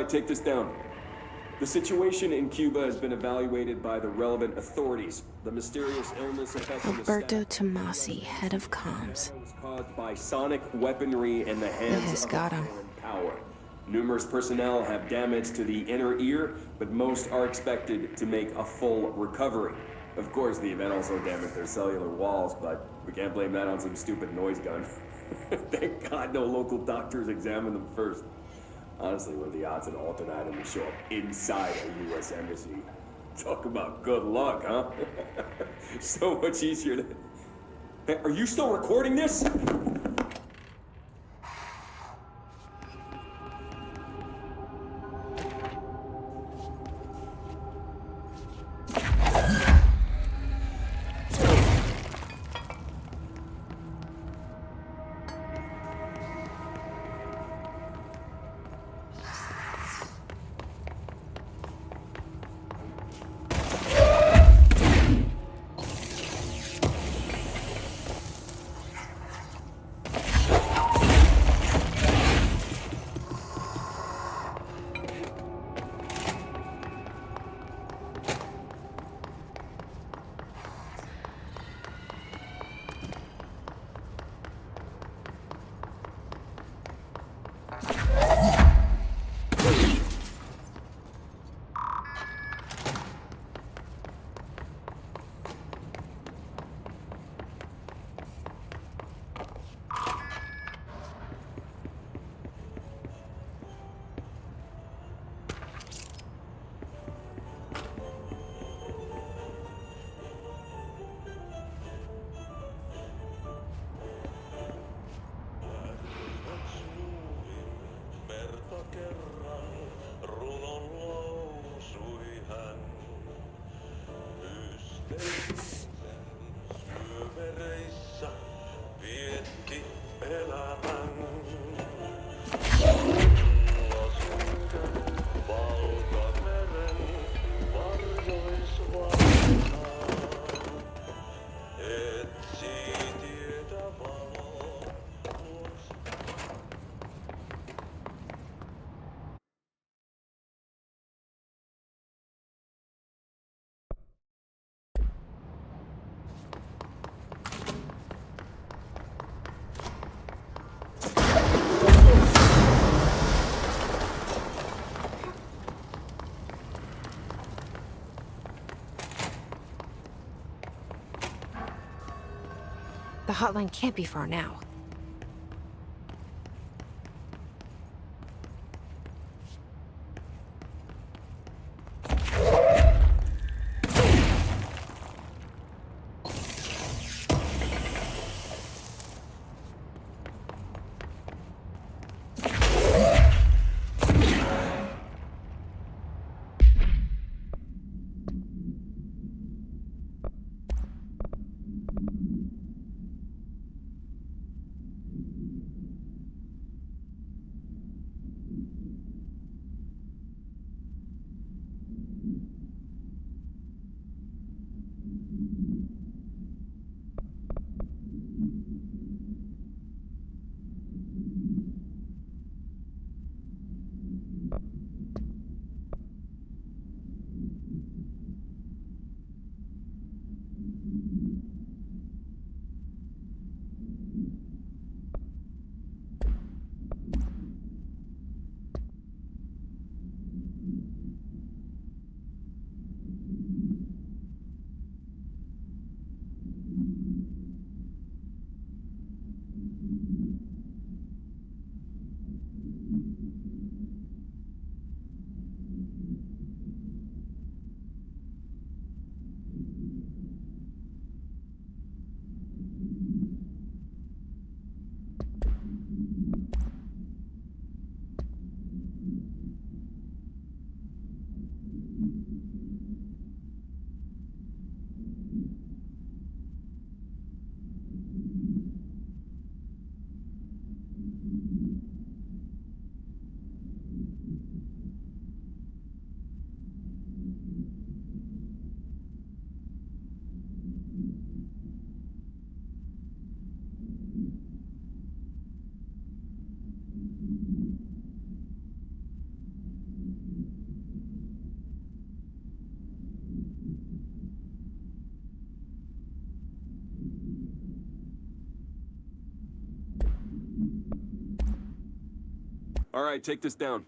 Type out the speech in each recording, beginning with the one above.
Alright, take this down. The situation in Cuba has been evaluated by the relevant authorities. The mysterious illness affecting Alberto Tomasi, head of comms. was caused by sonic weaponry in the hands has of got a him. foreign power. Numerous personnel have damage to the inner ear, but most are expected to make a full recovery. Of course, the event also damaged their cellular walls, but we can't blame that on some stupid noise gun. Thank God no local doctors examined them first. Honestly, what are the odds an alternate item will show up inside a U.S. embassy? Talk about good luck, huh? So much easier to... Hey, are you still recording this? The hotline can't be far now. All right, take this down.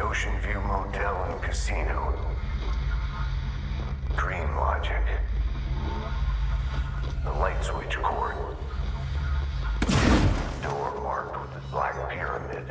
Ocean View Motel and Casino. Dream Logic. The light switch cord. Door marked with the Black Pyramid.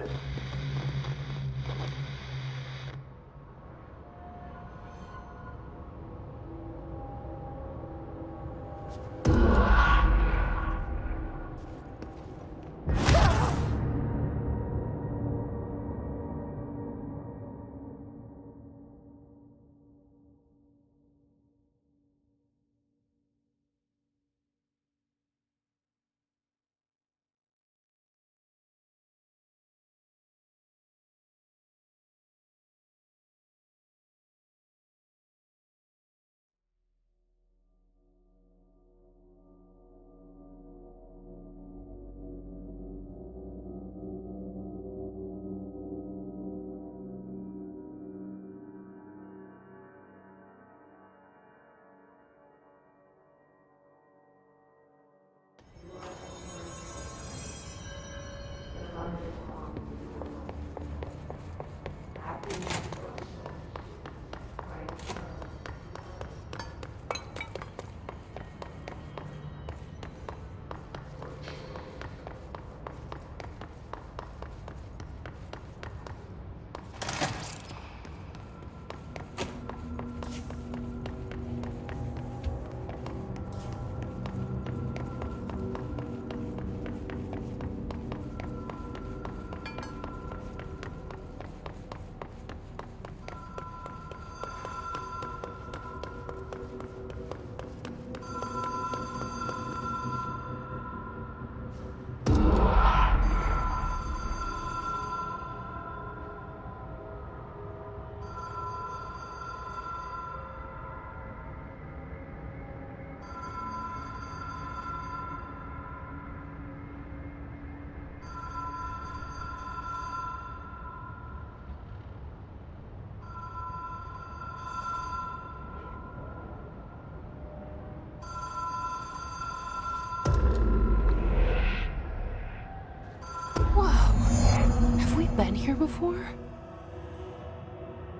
Been here before?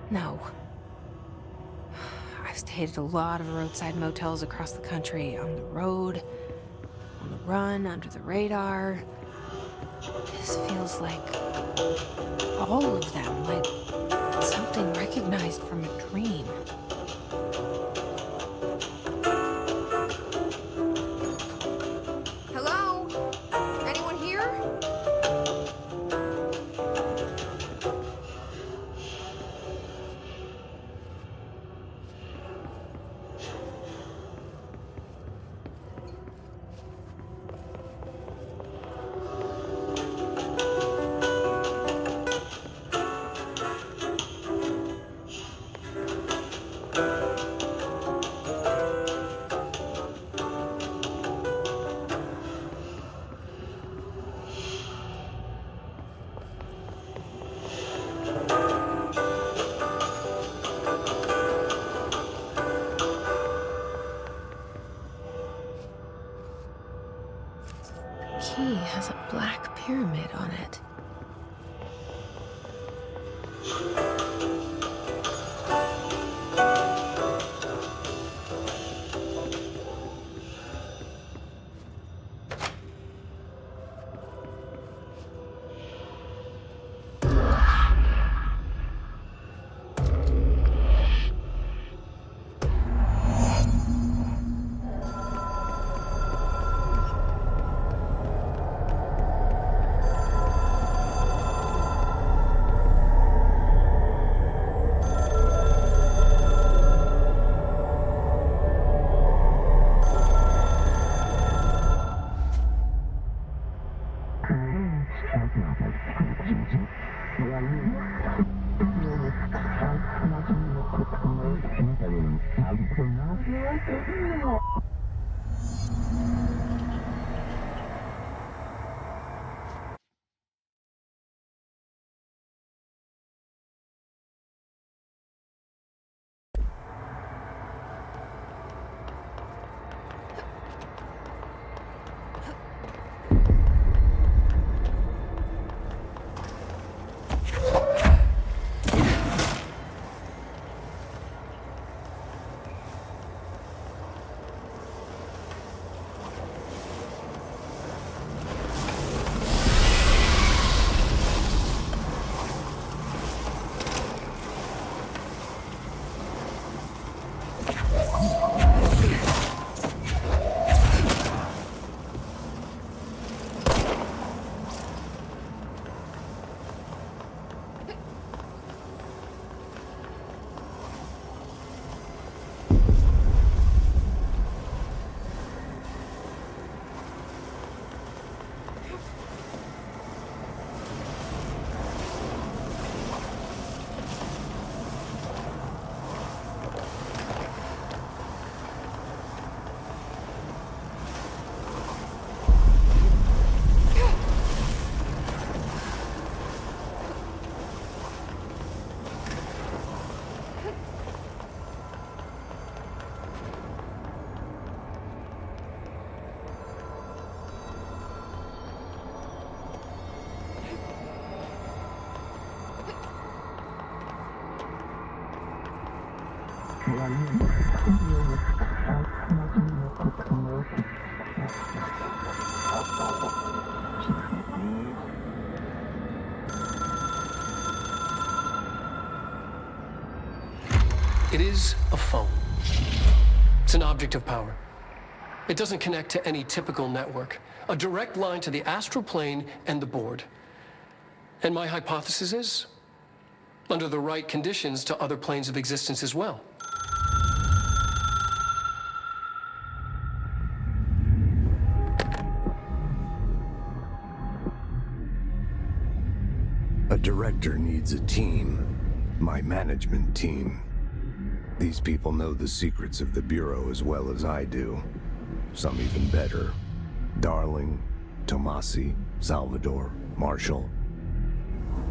No. I've stayed at a lot of roadside motels across the country, on the road, on the run, under the radar. This feels like all of them, like something recognized from a dream. Hello? Anyone here? Key has a black pyramid on it. It is a phone. It's an object of power. It doesn't connect to any typical network. A direct line to the astral plane and the board. And my hypothesis is, under the right conditions, to other planes of existence as well. A director needs a team. My management team. These people know the secrets of the Bureau as well as I do. Some even better. Darling, Tomasi, Salvador, Marshall.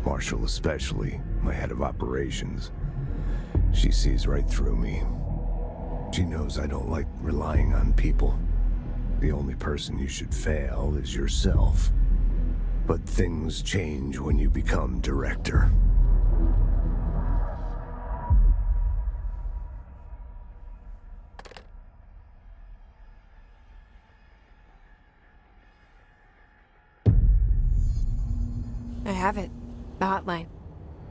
Marshall especially, my head of operations. She sees right through me. She knows I don't like relying on people. The only person you should fail is yourself. But things change when you become director. I have it. The hotline.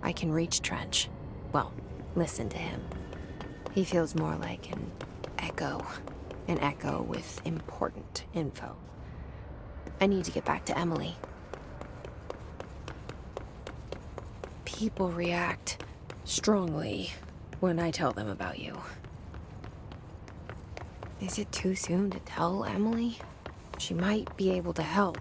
I can reach Trench. Well, listen to him. He feels more like an echo. An echo with important info. I need to get back to Emily. People react strongly when I tell them about you. Is it too soon to tell Emily? She might be able to help.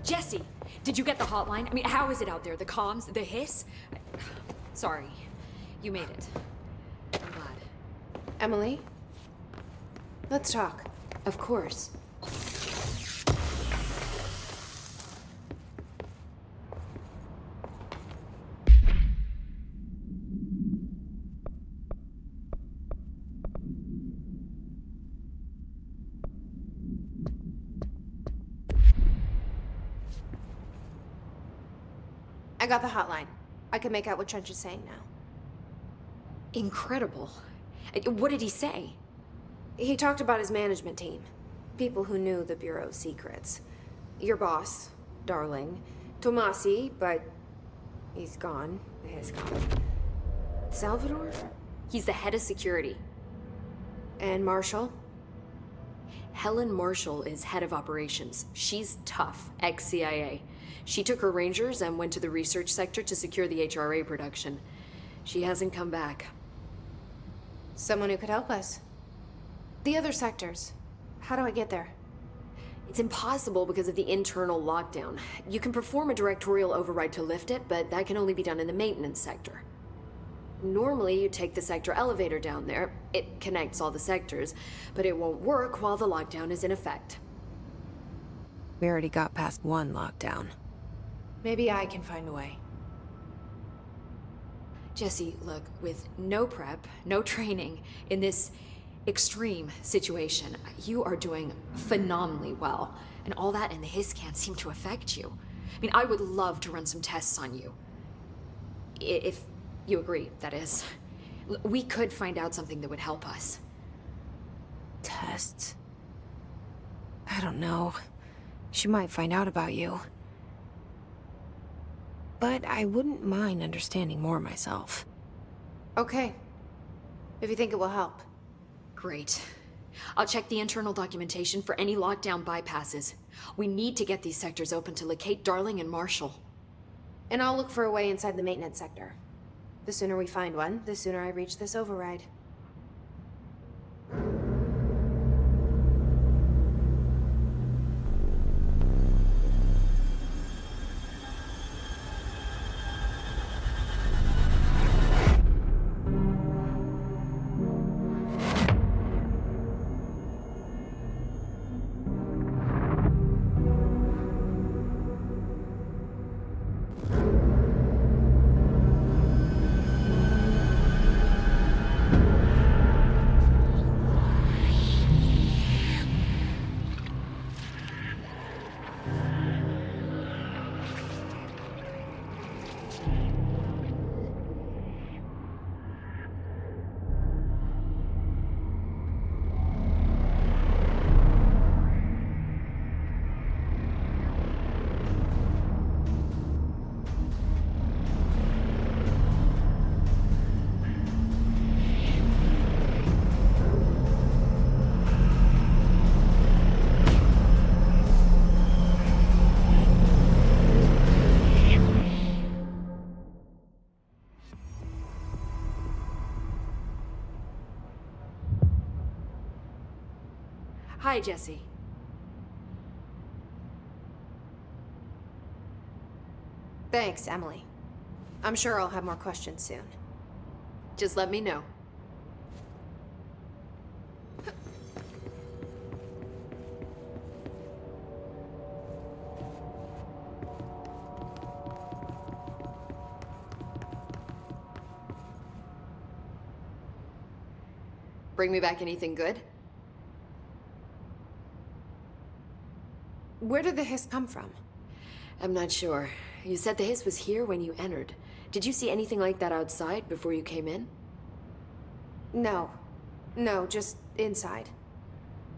Jesse, did you get the hotline? I mean, how is it out there? The comms? The hiss? Sorry. You made it. I'm glad. Emily, Let's talk. Of course. I got the hotline. I can make out what Trench is saying now. Incredible. What did he say? He talked about his management team. People who knew the Bureau's secrets. Your boss, Darling. Tomasi, but he's gone. He's gone. Salvador? He's the head of security. And Marshall? Helen Marshall is head of operations. She's tough, ex-CIA. She took her Rangers and went to the research sector to secure the HRA production. She hasn't come back. Someone who could help us. The other sectors. How do I get there? It's impossible because of the internal lockdown. You can perform a directorial override to lift it, but that can only be done in the maintenance sector. Normally, you take the sector elevator down there. It connects all the sectors, but it won't work while the lockdown is in effect. We already got past one lockdown. Maybe I can find a way. Jesse, look, with no prep, no training, in this extreme situation, you are doing phenomenally well. And all that and the hiss can't seem to affect you. I mean, I would love to run some tests on you. If you agree, that is. We could find out something that would help us. Tests? I don't know. She might find out about you. But I wouldn't mind understanding more myself. Okay. If you think it will help. Great. I'll check the internal documentation for any lockdown bypasses. We need to get these sectors open to locate Darling and Marshall. And I'll look for a way inside the maintenance sector. The sooner we find one, the sooner I reach this override. Hi, Jesse. Thanks, Emily. I'm sure I'll have more questions soon. Just let me know. Bring me back anything good? Where did the hiss come from? I'm not sure. You said the hiss was here when you entered. Did you see anything like that outside before you came in? No. No, just inside.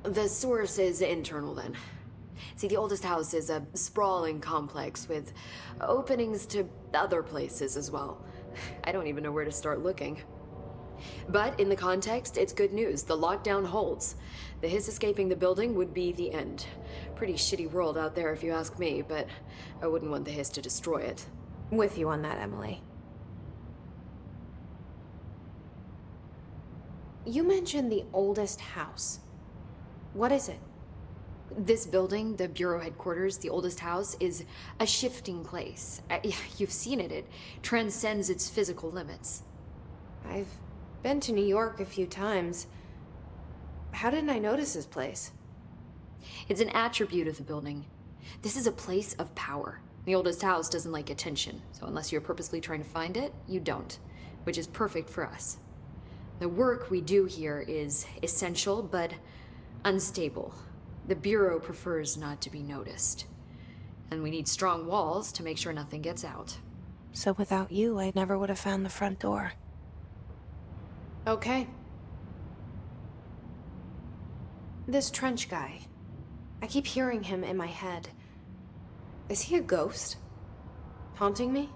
The source is internal then. See, the oldest house is a sprawling complex with openings to other places as well. I don't even know where to start looking. But in the context, it's good news. The lockdown holds. The hiss escaping the building would be the end. Pretty shitty world out there if you ask me, but I wouldn't want the hiss to destroy it. With you on that, Emily. You mentioned the oldest house. What is it? This building, the Bureau headquarters, the oldest house, is a shifting place. You've seen it. It transcends its physical limits. I've been to New York a few times. How didn't I notice this place? It's an attribute of the building. This is a place of power. The oldest house doesn't like attention, so unless you're purposely trying to find it, you don't, which is perfect for us. The work we do here is essential, but unstable. The Bureau prefers not to be noticed. And we need strong walls to make sure nothing gets out. So without you, I never would have found the front door. Okay. This Trench guy. I keep hearing him in my head. Is he a ghost? Haunting me?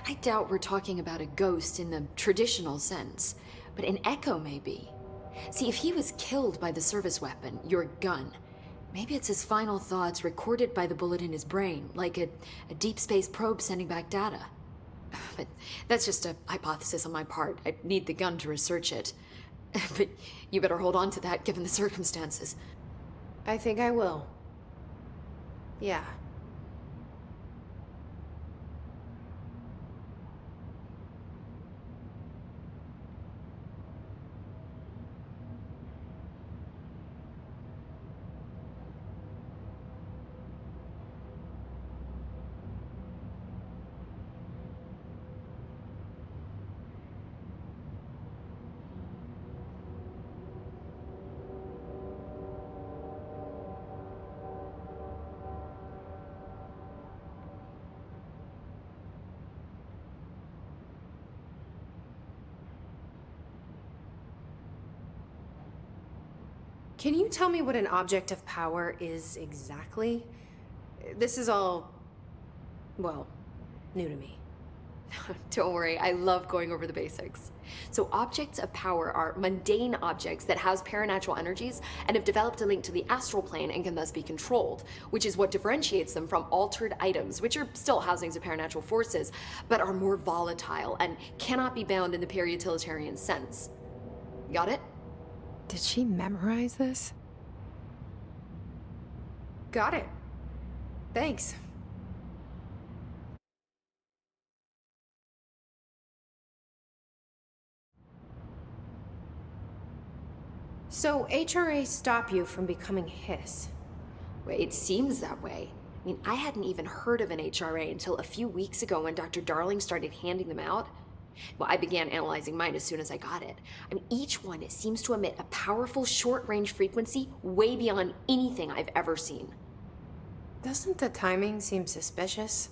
I doubt we're talking about a ghost in the traditional sense, but an echo maybe. See, if he was killed by the service weapon, your gun, maybe it's his final thoughts recorded by the bullet in his brain, like a deep space probe sending back data. But that's just a hypothesis on my part. I'd need the gun to research it. But you better hold on to that given the circumstances. I think I will. Yeah. Can you tell me what an object of power is exactly? This is all, well, new to me. Don't worry, I love going over the basics. So objects of power are mundane objects that house paranatural energies and have developed a link to the astral plane and can thus be controlled, which is what differentiates them from altered items, which are still housings of paranatural forces, but are more volatile and cannot be bound in the peri-utilitarian sense. Got it? Did she memorize this? Got it. Thanks. So, HRA stop you from becoming Hiss? Well, it seems that way. I mean, I hadn't even heard of an HRA until a few weeks ago when Dr. Darling started handing them out. Well, I began analyzing mine as soon as I got it. I mean, each one seems to emit a powerful short-range frequency way beyond anything I've ever seen. Doesn't the timing seem suspicious?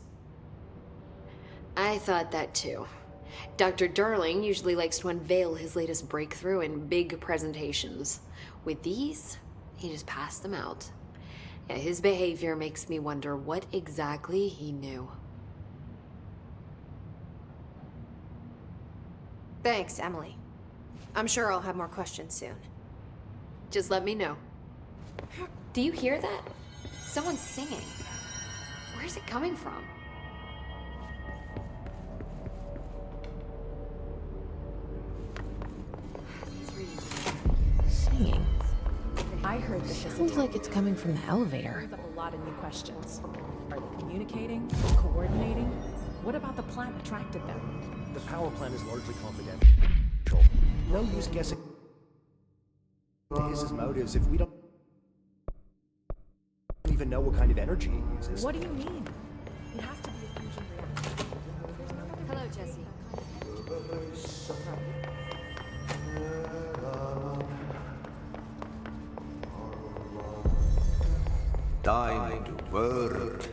I thought that too. Dr. Darling usually likes to unveil his latest breakthrough in big presentations. With these, he just passed them out. Yeah, his behavior makes me wonder what exactly he knew. Thanks, Emily. I'm sure I'll have more questions soon. Just let me know. Do you hear that? Someone's singing. Where's it coming from? Singing. I heard this is Sounds like it's coming from the elevator. brings up a lot of new questions. Are they communicating? Coordinating? What about the plan attracted them? The power plant is largely confidential. No use guessing his motives if we don't even know what kind of energy he uses. What do you mean? It has to be a fusion reactor. There's no other Hello, Jesse. Time to work.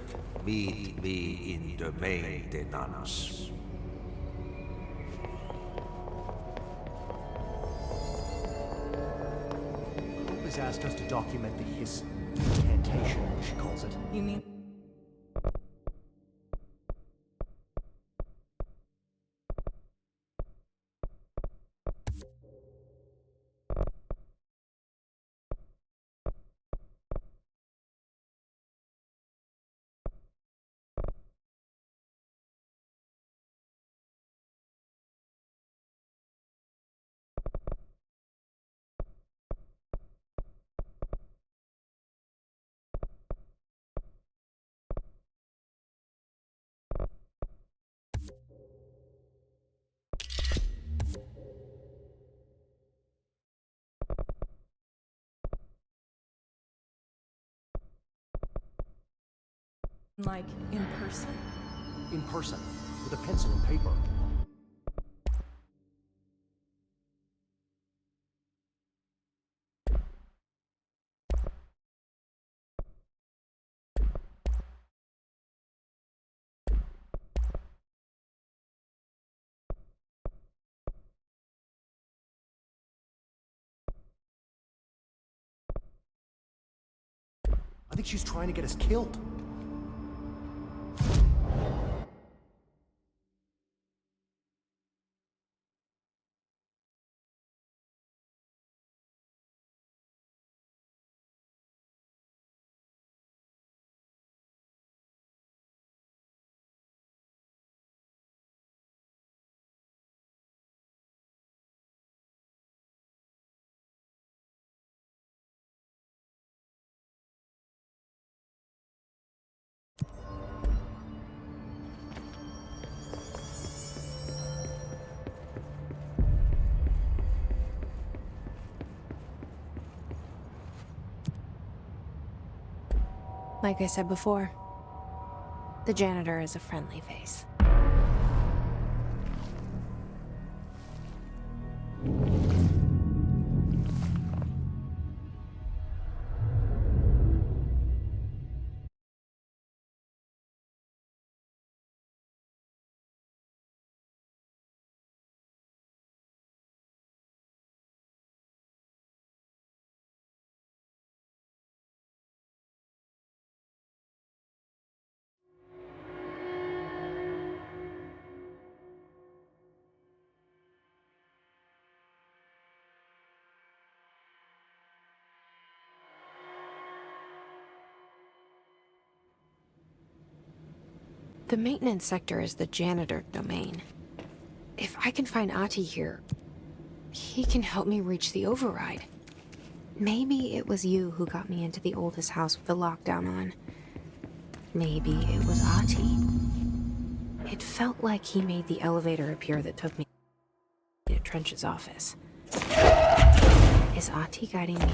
Meet me in the maintenance. Has asked us to document the his incantation, she calls it. You mean Like, in person? In person, with a pencil and paper. I think she's trying to get us killed. Like I said before, the janitor is a friendly face. The maintenance sector is the janitor domain. If I can find Ahti here, he can help me reach the override. Maybe it was you who got me into the oldest house with the lockdown on. Maybe it was Ahti. It felt like he made the elevator appear that took me to Trench's office. Is Ahti guiding me?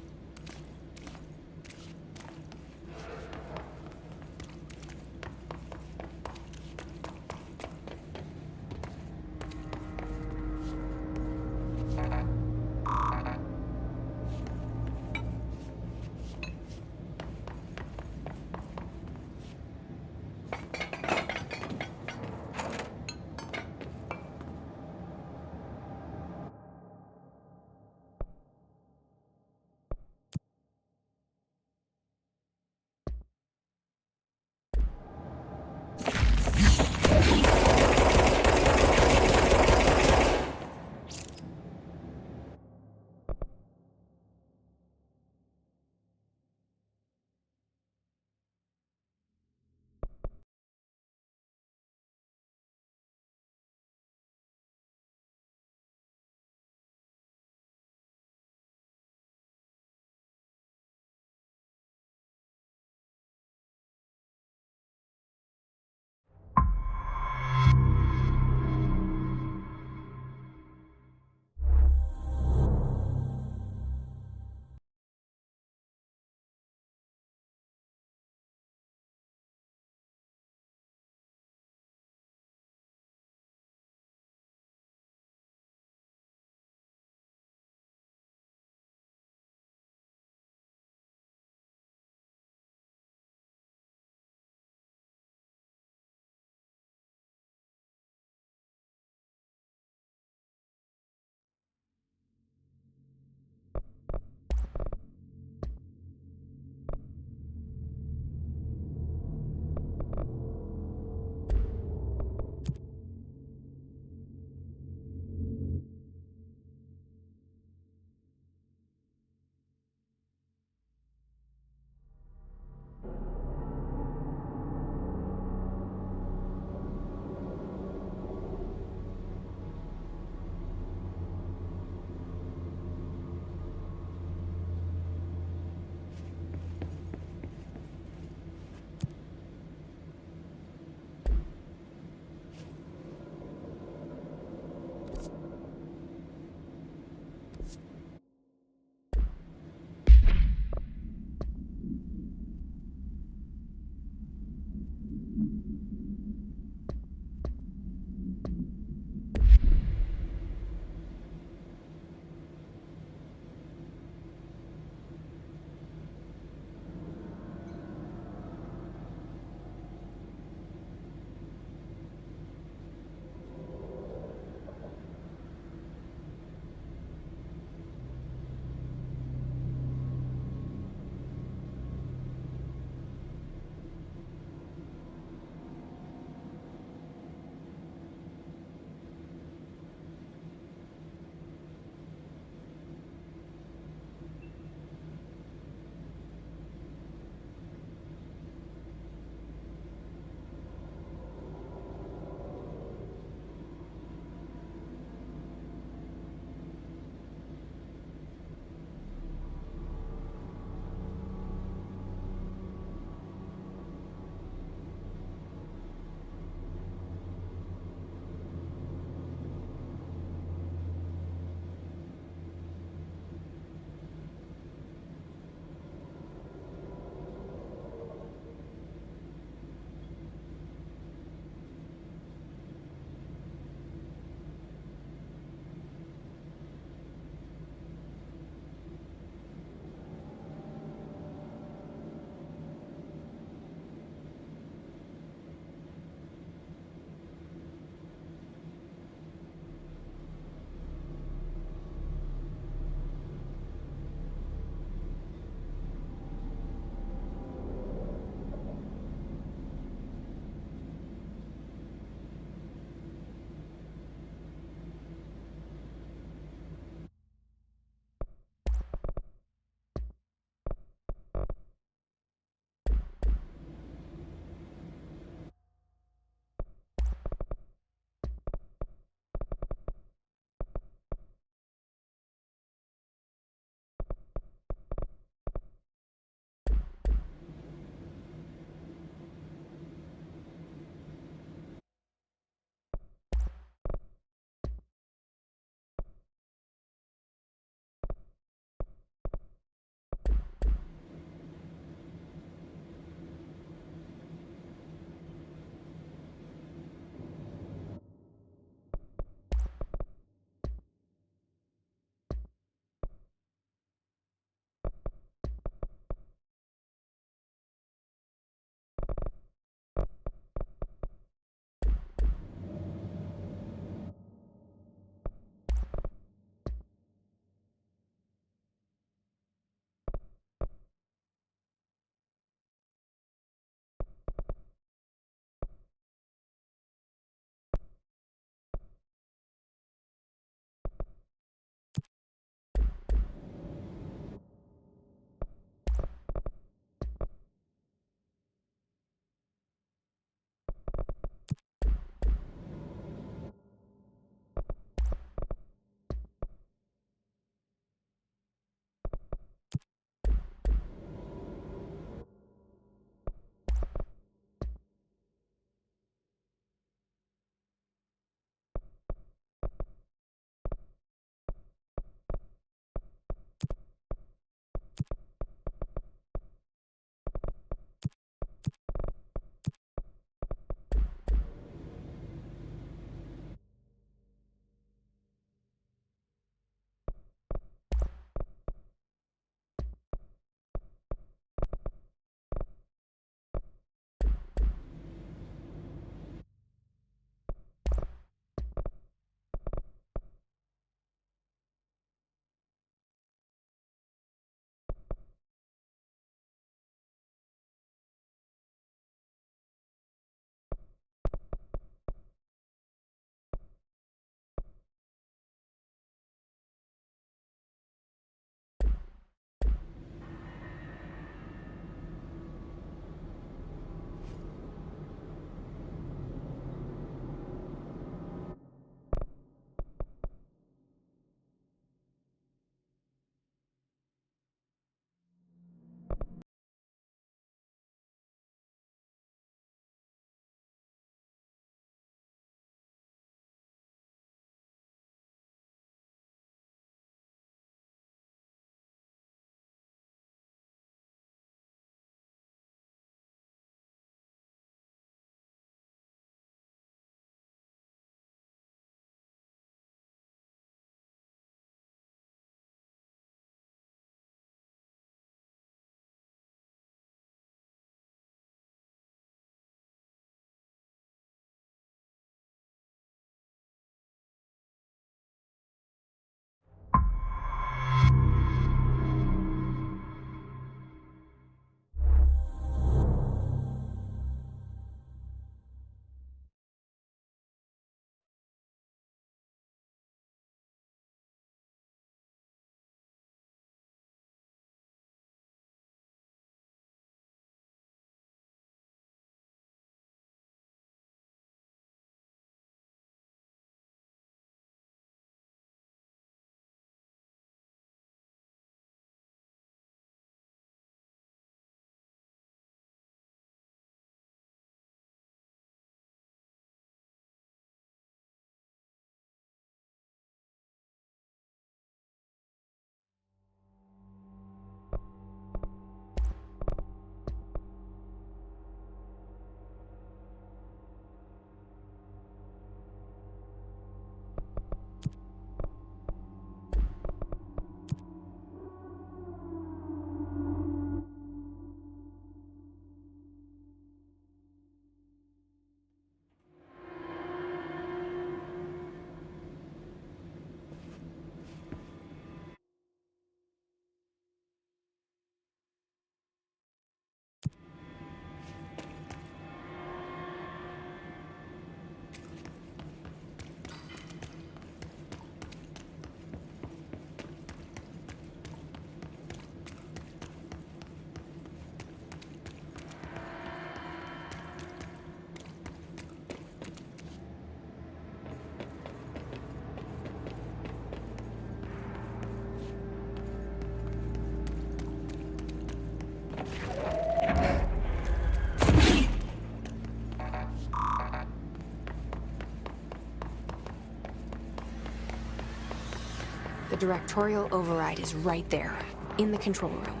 directorial override is right there, in the control room.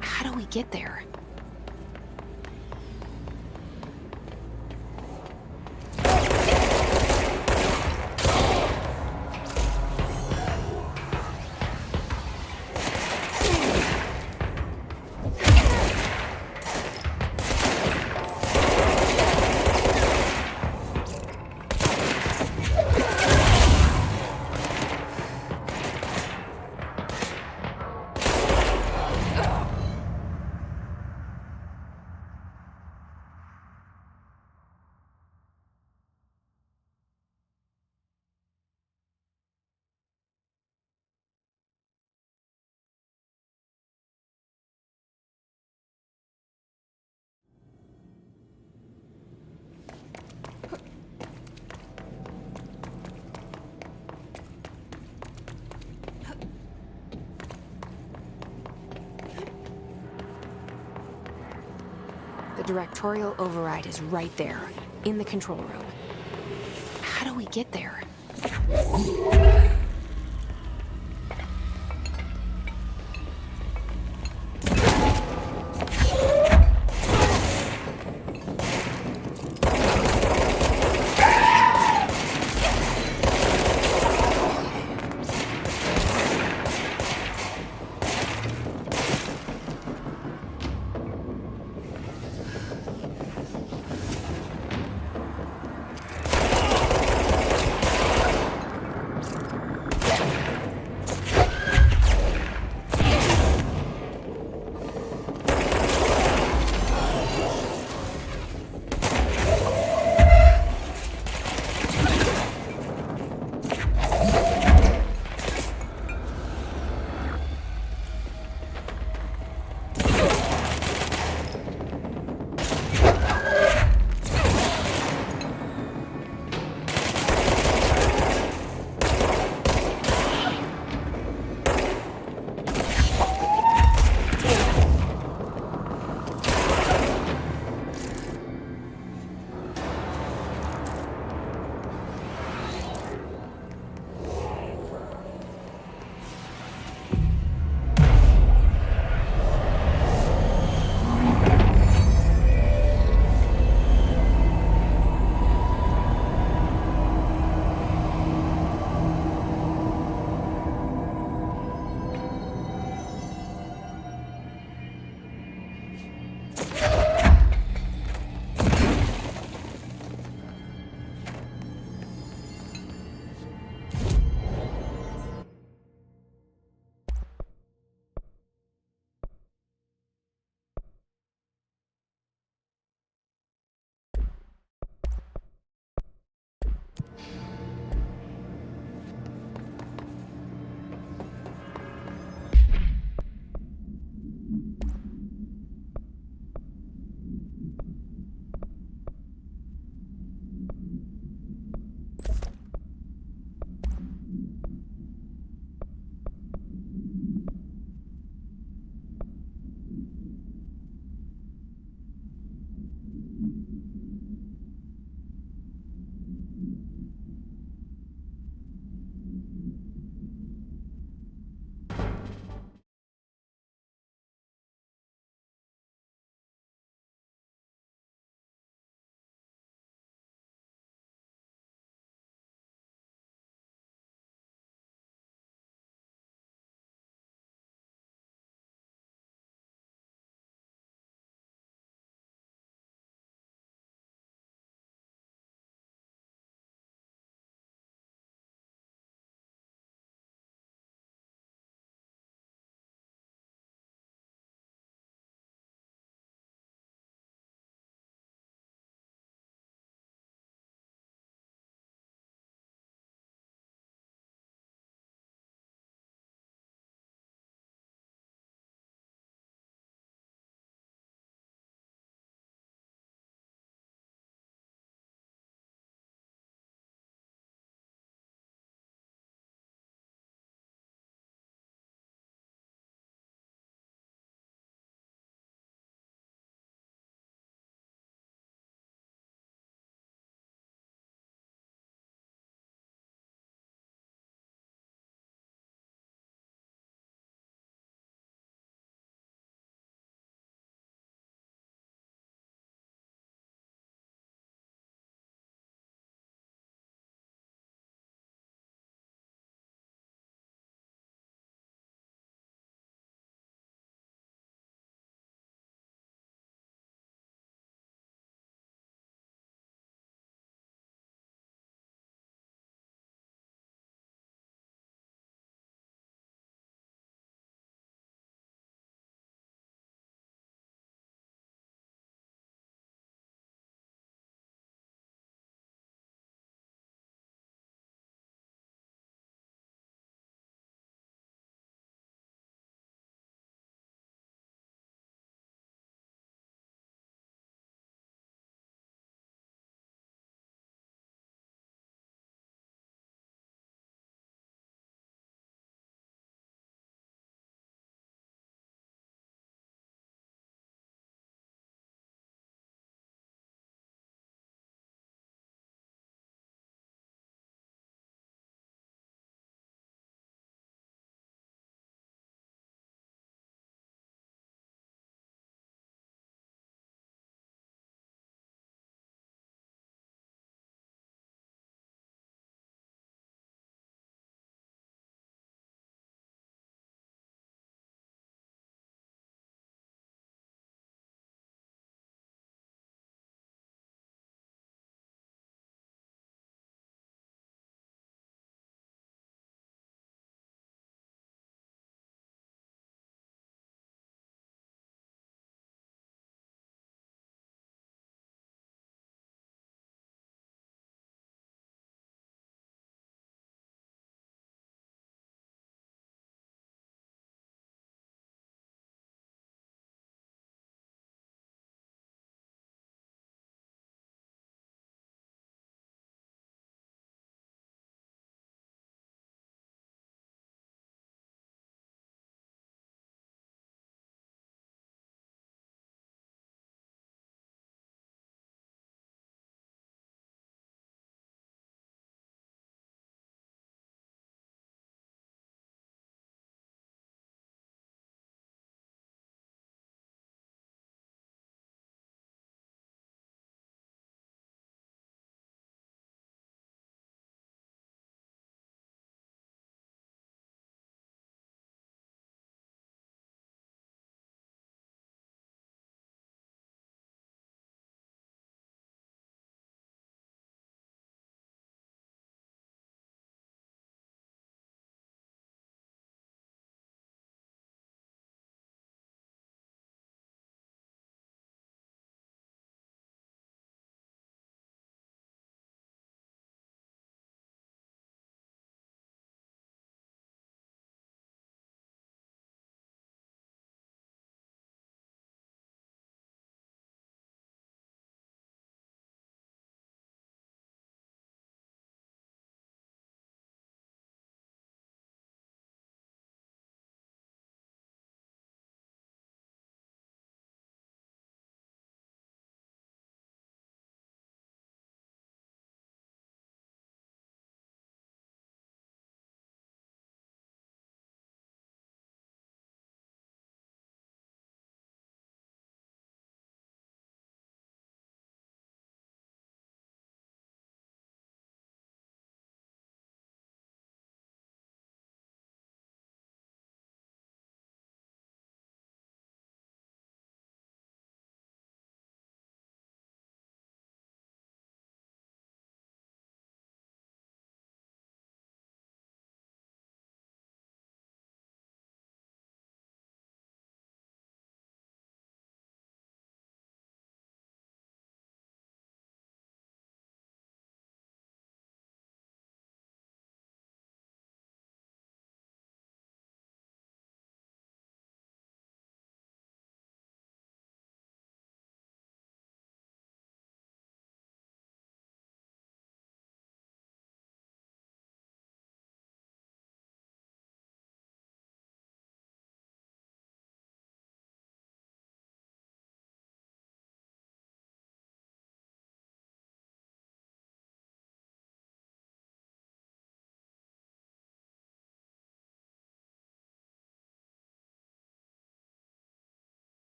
How do we get there? The directorial override is right there, in the control room. How do we get there?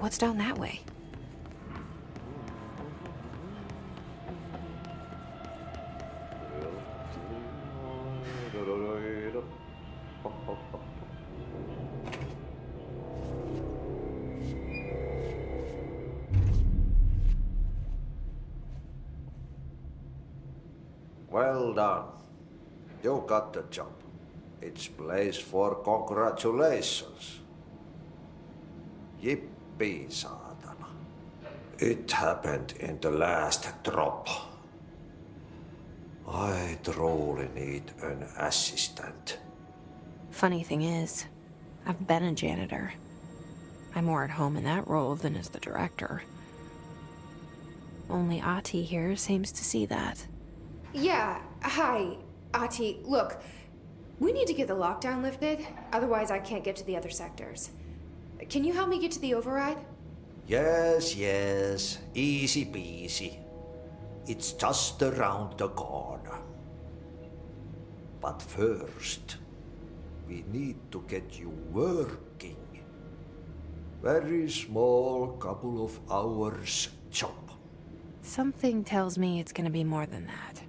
What's down that way? Well done. You got the job. It's place for congratulations. Yippee, saatana. It happened in the last drop. I truly need an assistant. Funny thing is, I've been a janitor. I'm more at home in that role than as the director. Only Ahti here seems to see that. Yeah, hi, Ahti. Look, we need to get the lockdown lifted, otherwise I can't get to the other sectors. Can you help me get to the override? Yes, yes. Easy peasy. It's just around the corner. But first, we need to get you working. Very small, couple of hours job. Something tells me it's gonna be more than that.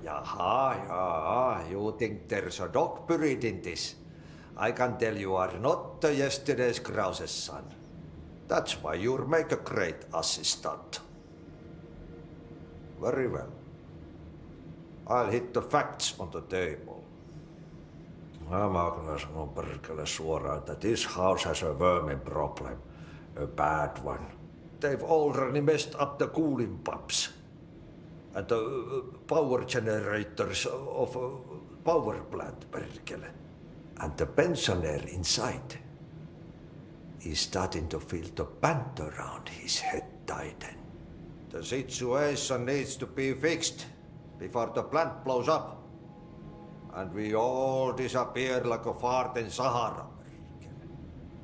Yaha. You think there's a dog buried in this? I can tell you are not yesterday's Krause's son. That's why you'll make a great assistant. Very well. I'll hit the facts on the table. Mä kyllä sanon perkele suoraan, että this house has a vermin problem. A bad one. They've already messed up the cooling pumps. And the power generators of a power plant, perkele. And the pensioner inside is starting to feel the band around his head tighten. The situation needs to be fixed before the plant blows up. And we all disappear like a fart in Sahara.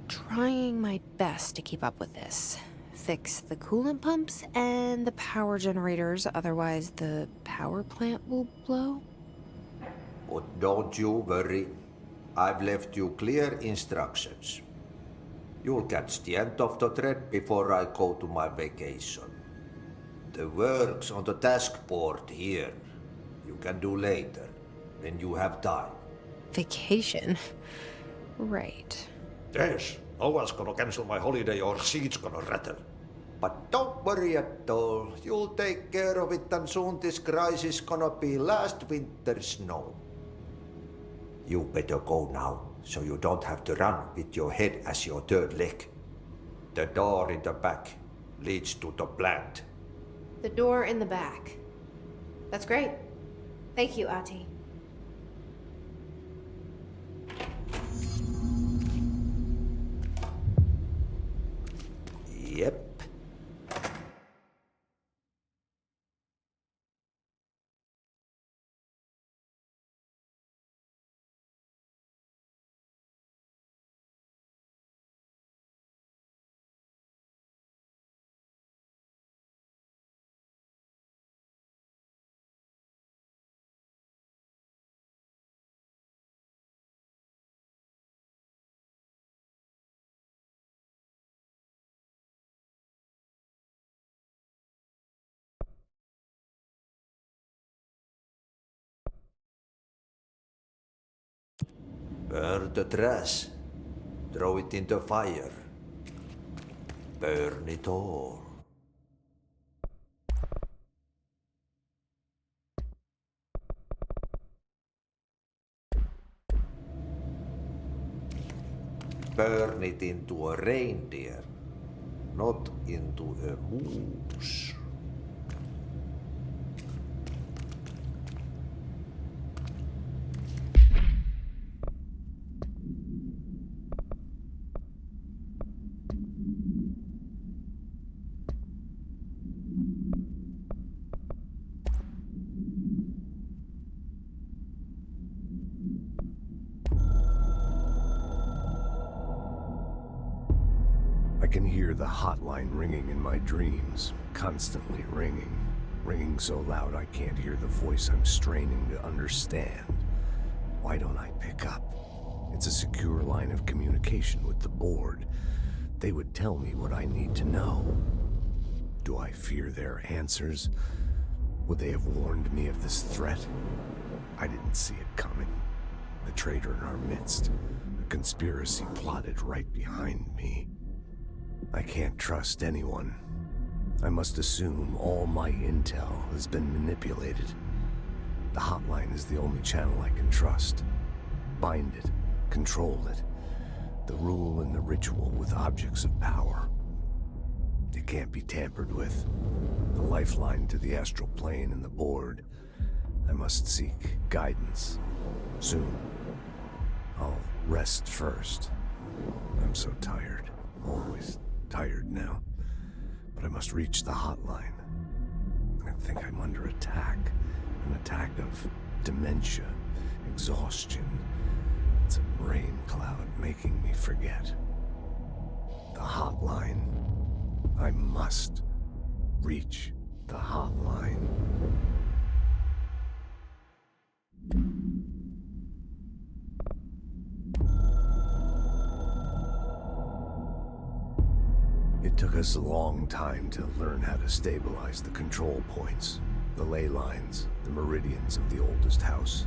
Trying my best to keep up with this. Fix the coolant pumps and the power generators, otherwise the power plant will blow. But don't you worry. I've left you clear instructions. You'll catch the end of the thread before I go to my vacation. The work's on the task board here. You can do later, when you have time. Vacation? Right. Yes, no one's gonna cancel my holiday or seat's gonna rattle. But don't worry at all. You'll take care of it and soon this crisis gonna be last winter's snow. You better go now, so you don't have to run with your head as your third leg. The door in the back leads to the plant. The door in the back. That's great. Thank you, Ahti. Yep. Burn the trash. Throw it in the fire. Burn it all. Burn it into a reindeer, not into a moose. I can hear the hotline ringing in my dreams, constantly ringing. Ringing so loud I can't hear the voice I'm straining to understand. Why don't I pick up? It's a secure line of communication with the board. They would tell me what I need to know. Do I fear their answers? Would they have warned me of this threat? I didn't see it coming. The traitor in our midst. A conspiracy plotted right behind me. I can't trust anyone. I must assume all my intel has been manipulated. The hotline is the only channel I can trust. Bind it, control it. The rule and the ritual with objects of power. It can't be tampered with. The lifeline to the astral plane and the board. I must seek guidance. Soon. I'll rest first. I'm so tired. Always tired now. But I must reach the hotline. I think I'm under attack. An attack of dementia, exhaustion. It's a brain cloud making me forget. The hotline. I must reach the hotline. It took us a long time to learn how to stabilize the control points, the ley lines, the meridians of the oldest house.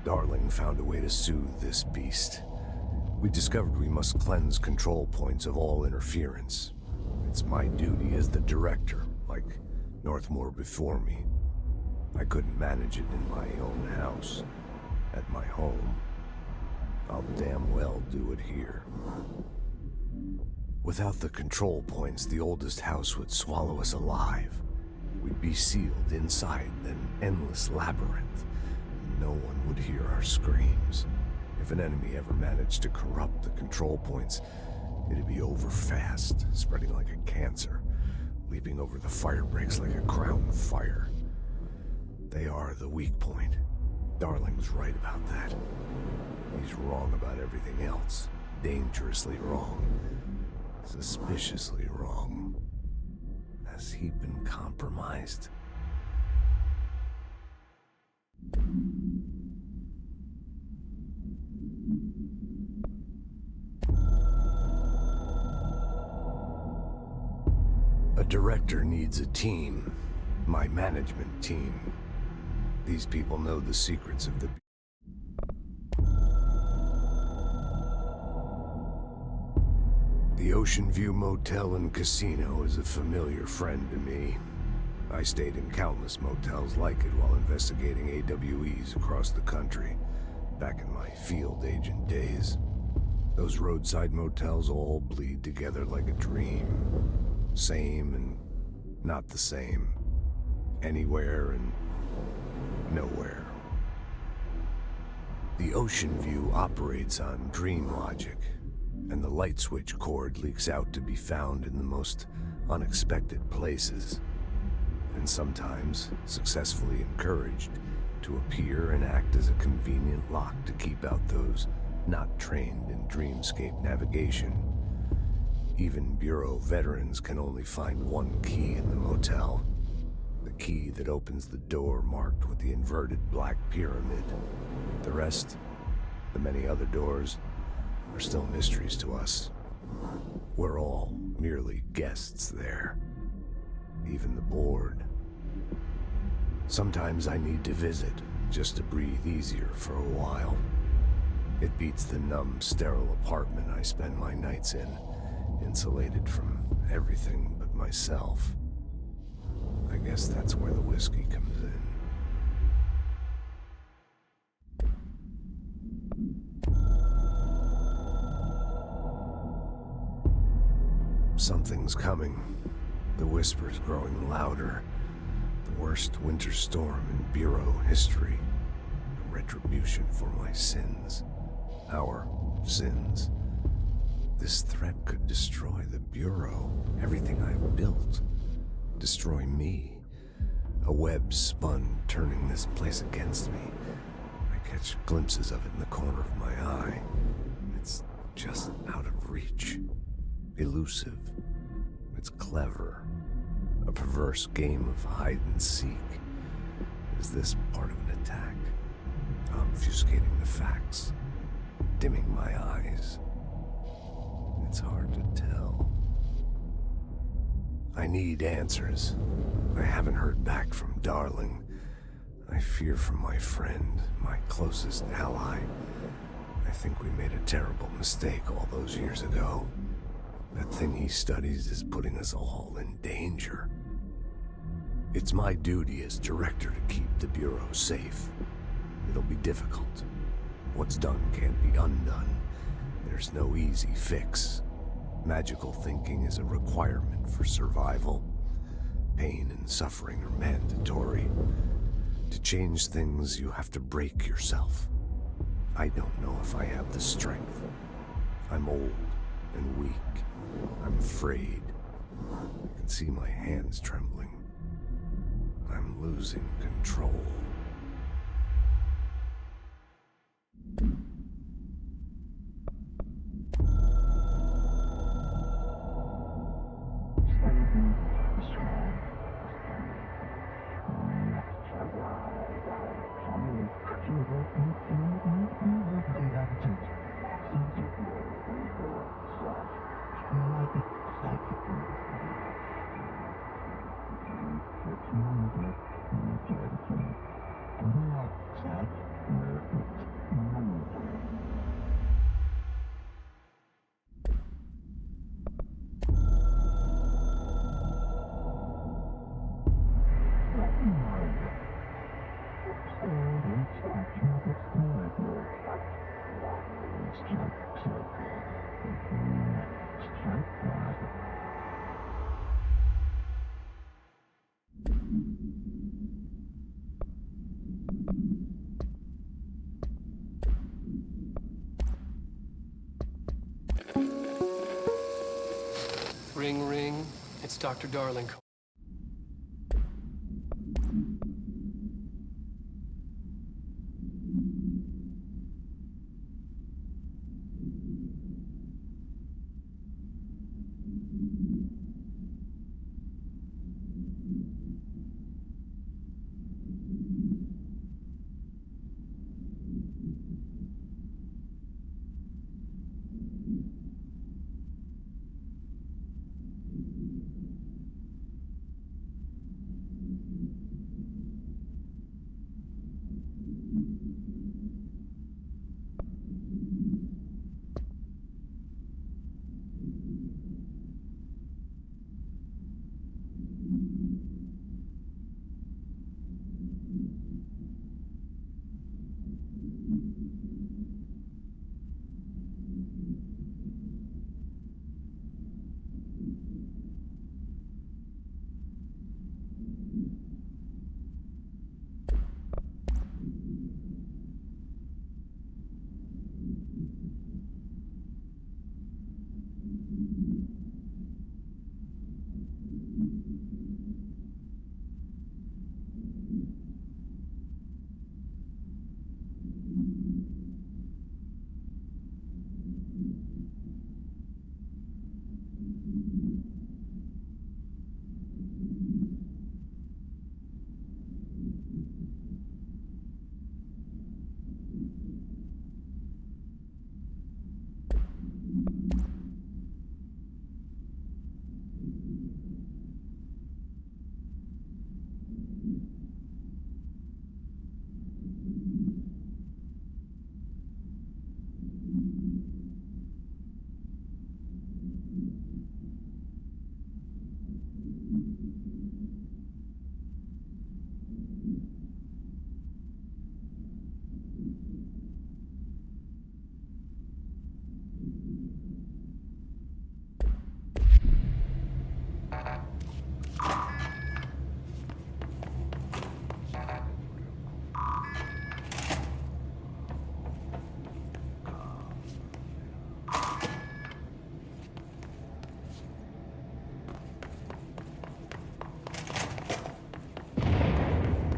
Darling found a way to soothe this beast. We discovered we must cleanse control points of all interference. It's my duty as the director, like Northmore before me. I couldn't manage it in my own house, at my home. I'll damn well do it here. Without the control points, the oldest house would swallow us alive. We'd be sealed inside an endless labyrinth. No one would hear our screams. If an enemy ever managed to corrupt the control points, it'd be over fast, spreading like a cancer, leaping over the fire breaks like a crown of fire. They are the weak point. Darling's right about that. He's wrong about everything else. Dangerously wrong. Suspiciously wrong. Has he been compromised? A director needs a team. My management team. These people know the secrets of the... The Ocean View Motel and Casino is a familiar friend to me. I stayed in countless motels like it while investigating AWEs across the country, back in my field agent days. Those roadside motels all bleed together like a dream. Same and not the same. Anywhere and nowhere. The Ocean View operates on dream logic, and the light switch cord leaks out to be found in the most unexpected places, and sometimes successfully encouraged to appear and act as a convenient lock to keep out those not trained in dreamscape navigation. Even Bureau veterans can only find one key in the motel. The key that opens the door marked with the inverted black pyramid. The rest, the many other doors, are still mysteries to us. We're all merely guests there. Even the board. Sometimes I need to visit, just to breathe easier for a while. It beats the numb, sterile apartment I spend my nights in, insulated from everything but myself. I guess that's where the whiskey comes in. Something's coming. The whisper's growing louder. The worst winter storm in Bureau history. A retribution for my sins. Our sins. This threat could destroy the Bureau, everything I've built. Destroy me. A web spun, turning this place against me. I catch glimpses of it in the corner of my eye. It's just out of reach. Elusive. It's clever. A perverse game of hide and seek. Is this part of an attack? Obfuscating the facts. Dimming my eyes. It's hard to tell. I need answers. I haven't heard back from Darling. I fear for my friend, my closest ally. I think we made a terrible mistake all those years ago. That thing he studies is putting us all in danger. It's my duty as director to keep the Bureau safe. It'll be difficult. What's done can't be undone. There's no easy fix. Magical thinking is a requirement for survival. Pain and suffering are mandatory. To change things, you have to break yourself. I don't know if I have the strength. I'm old and weak. I'm afraid. I can see my hands trembling. I'm losing control. Ring, ring. It's Dr. Darling.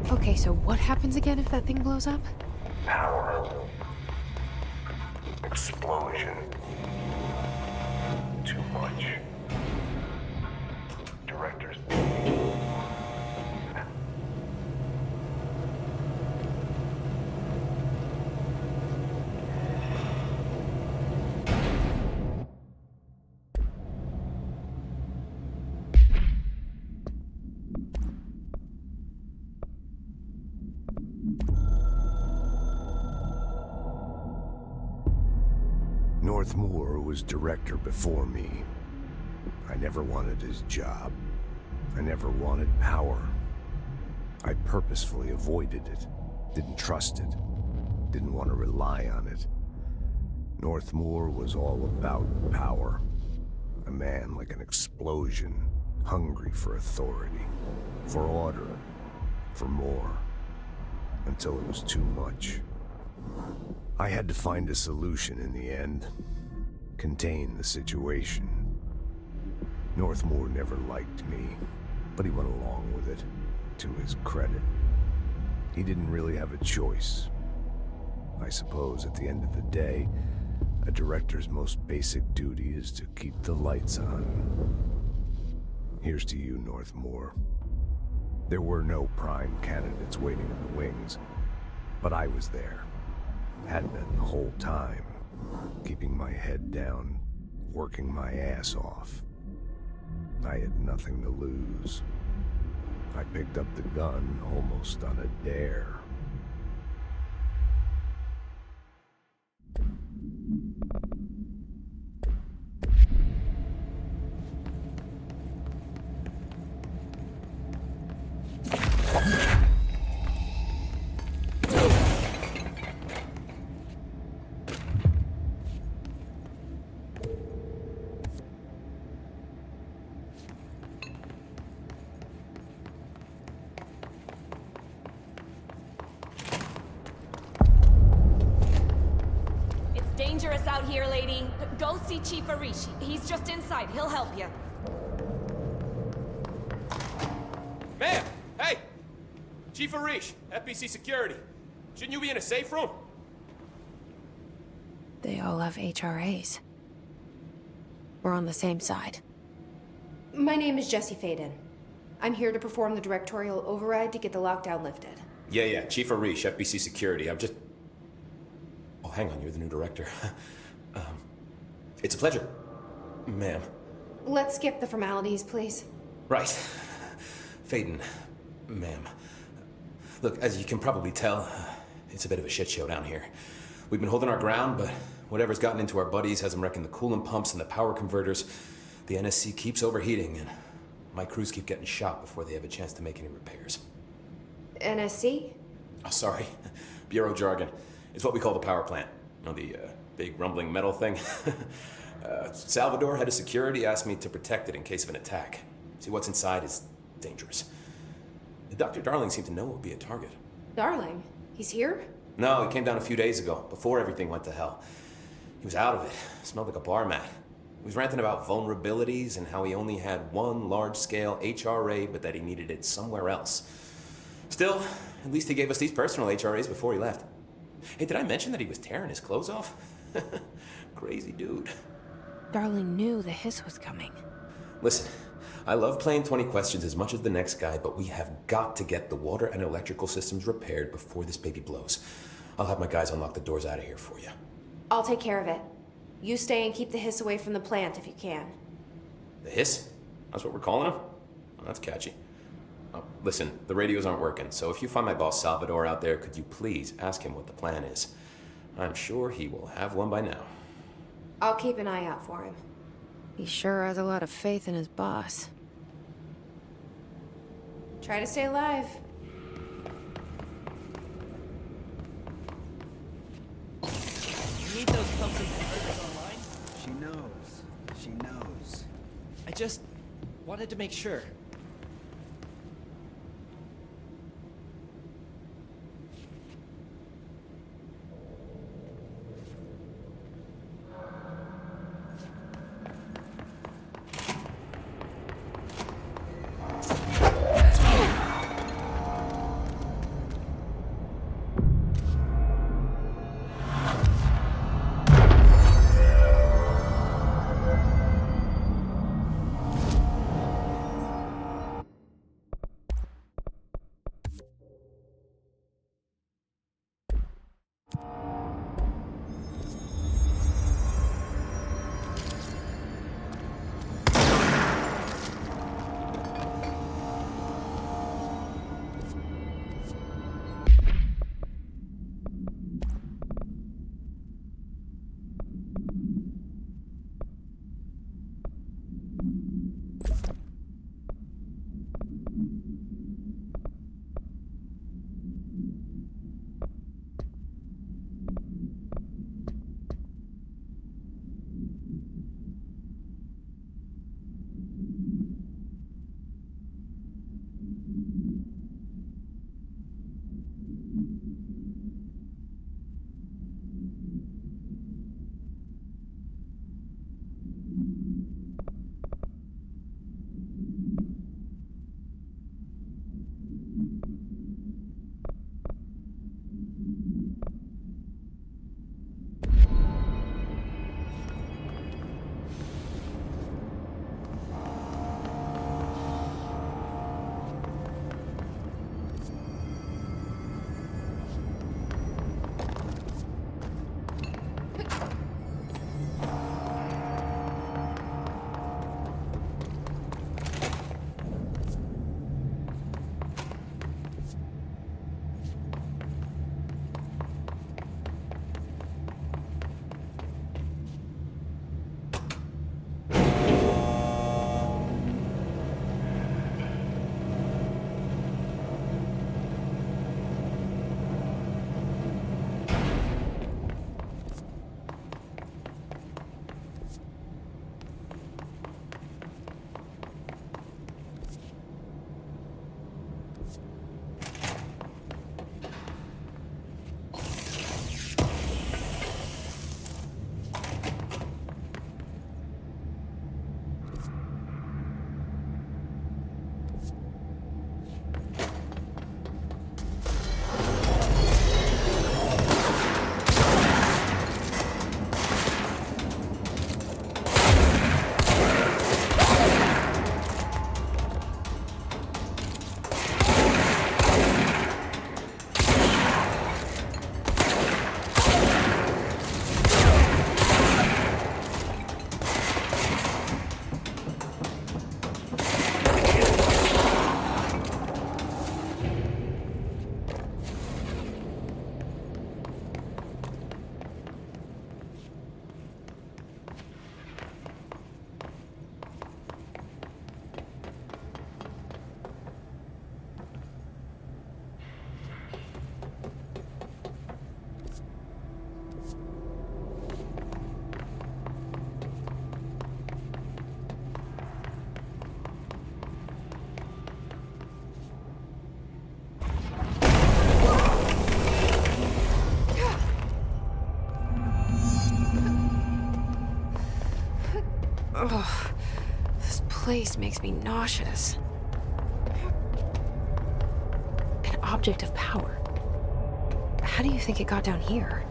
Okay, so what happens again if that thing blows up? Power. Explosion. Too much. Directors. Northmoor was director before me. I never wanted his job. I never wanted power. I purposefully avoided it. Didn't trust it. Didn't want to rely on it. Northmoor was all about power. A man like an explosion, hungry for authority, for order, for more, until it was too much. I had to find a solution in the end. Contain the situation. Northmoor never liked me, but he went along with it, to his credit. He didn't really have a choice. I suppose at the end of the day, a director's most basic duty is to keep the lights on. Here's to you, Northmoor. There were no prime candidates waiting in the wings, but I was there. Had been the whole time, keeping my head down, working my ass off. I had nothing to lose. I picked up the gun almost on a dare. Dangerous out here, lady. Go see Chief Arish. He's just inside. He'll help you. Ma'am! Hey! Chief Arish, FBC Security. Shouldn't you be in a safe room? They all have HRAs. We're on the same side. My name is Jesse Faden. I'm here to perform the directorial override to get the lockdown lifted. Yeah, Chief Arish, FBC Security. I'm just... Oh, hang on, you're the new director. It's a pleasure, ma'am. Let's skip the formalities, please. Right. Faden, ma'am. Look, as you can probably tell, it's a bit of a shit show down here. We've been holding our ground, but whatever's gotten into our buddies has them wrecking the coolant pumps and the power converters. The NSC keeps overheating, and my crews keep getting shot before they have a chance to make any repairs. NSC? Oh, sorry. Bureau jargon. It's what we call the power plant. You know, the big rumbling metal thing? Salvador, head of security, asked me to protect it in case of an attack. See, what's inside is dangerous. Dr. Darling seemed to know it would be a target. Darling? He's here? No, he came down a few days ago, before everything went to hell. He was out of it. Smelled like a bar mat. He was ranting about vulnerabilities and how he only had one large-scale HRA, but that he needed it somewhere else. Still, at least he gave us these personal HRAs before he left. Hey, did I mention that he was tearing his clothes off? Crazy dude. Darling knew the hiss was coming. Listen, I love playing 20 questions as much as the next guy, but we have got to get the water and electrical systems repaired before this baby blows. I'll have my guys unlock the doors out of here for you. I'll take care of it. You stay and keep the hiss away from the plant if you can. The hiss? That's what we're calling him? Oh, that's catchy. Listen, the radios aren't working, so if you find my boss Salvador out there, could you please ask him what the plan is? I'm sure he will have one by now. I'll keep an eye out for him. He sure has a lot of faith in his boss. Try to stay alive. You need those pumps and converters online? She knows. She knows. I just wanted to make sure. place makes me nauseous. An object of power. How do you think it got down here?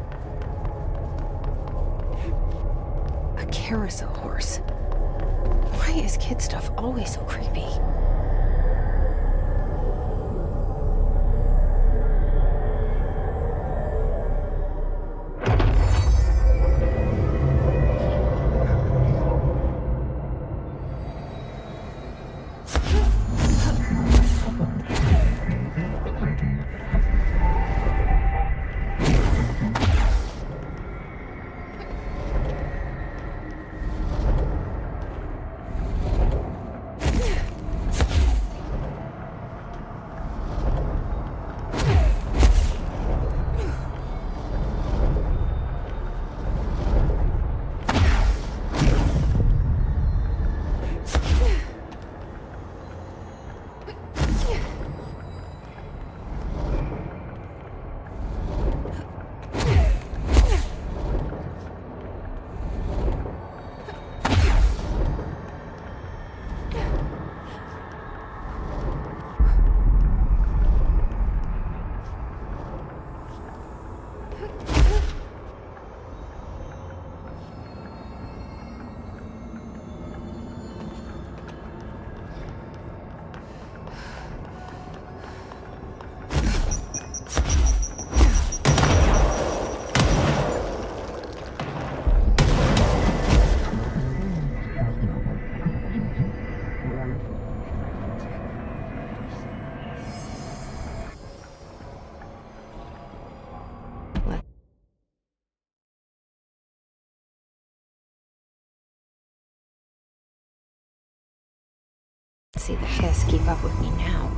A carousel horse. Why is kid stuff always so creepy? See the hiss keep up with me now.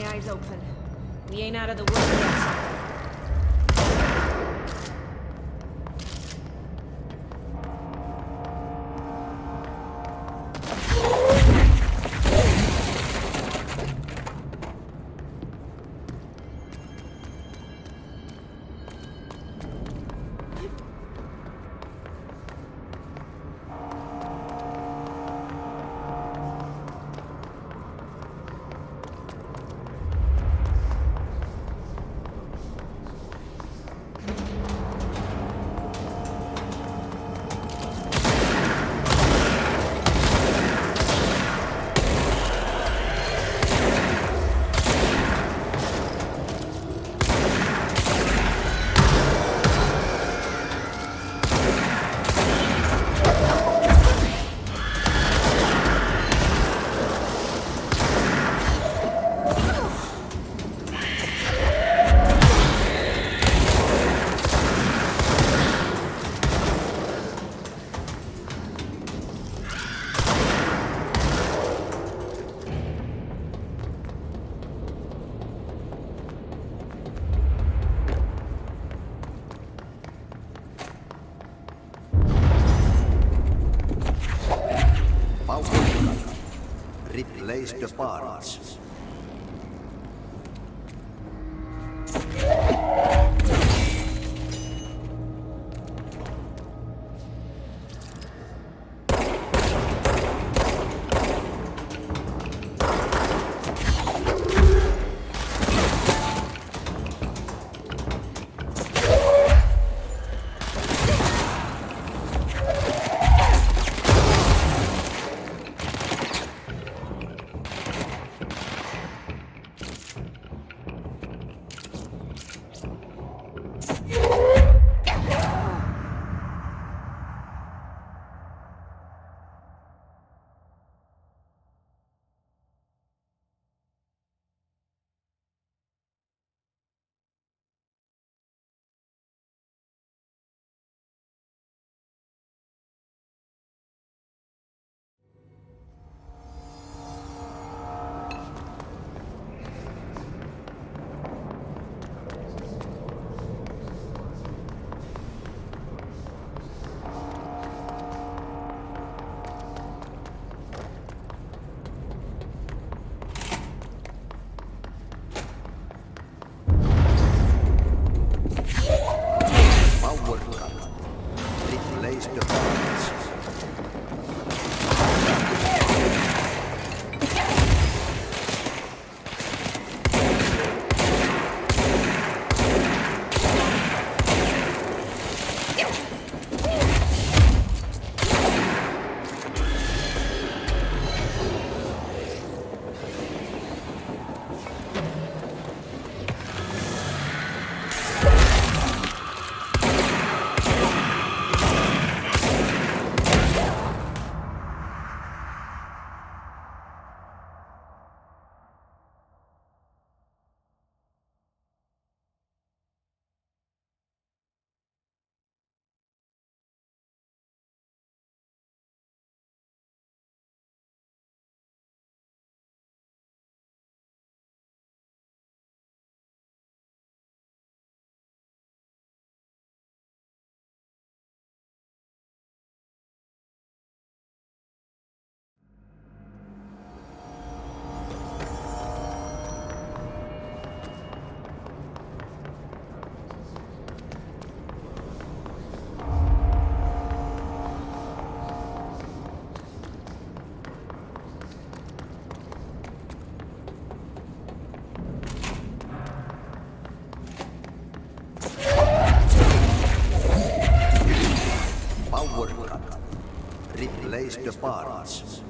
Eyes open. We ain't out of the woods yet. plays the parts. Replace the parts.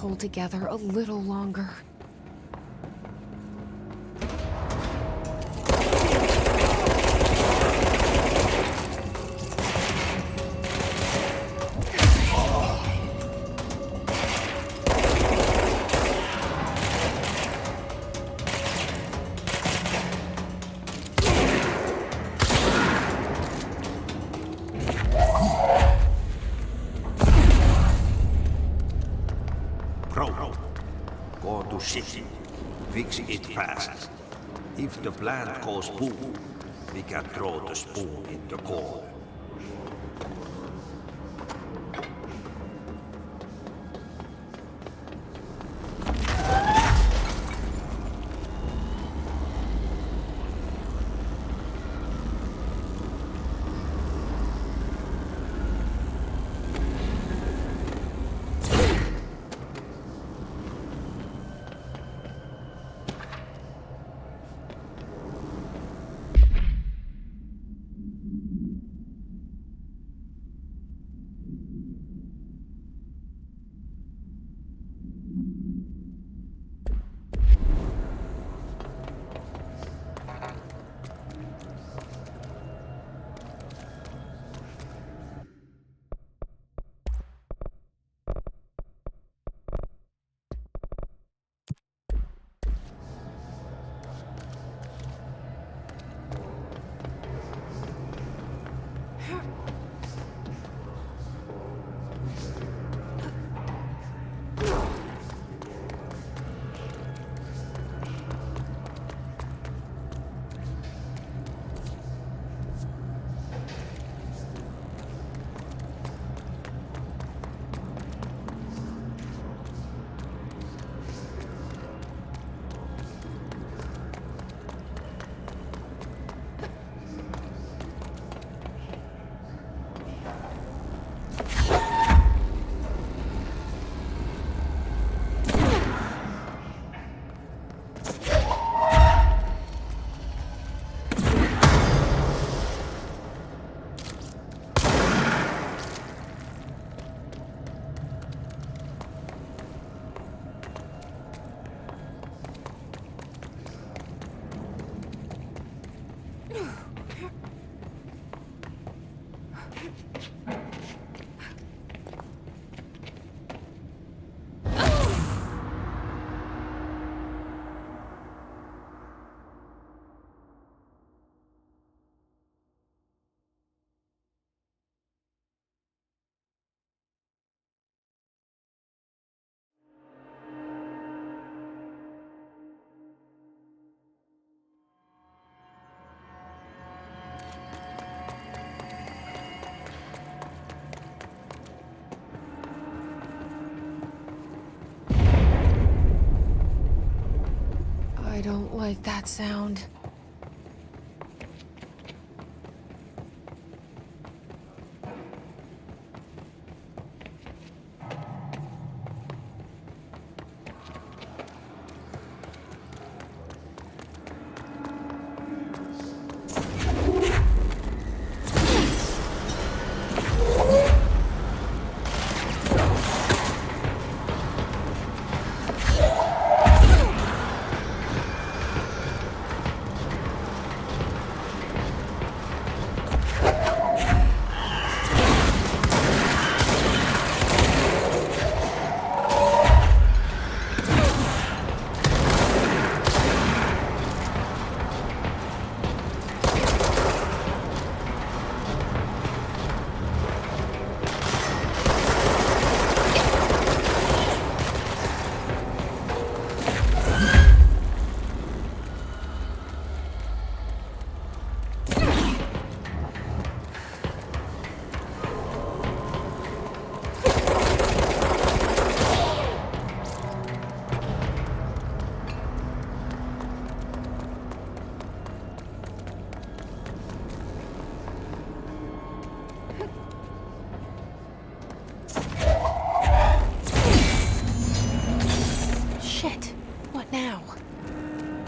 Hold together a little longer. city. Fix it fast. If the plant goes boom, we can throw the spoon in the corner. I don't like that sound.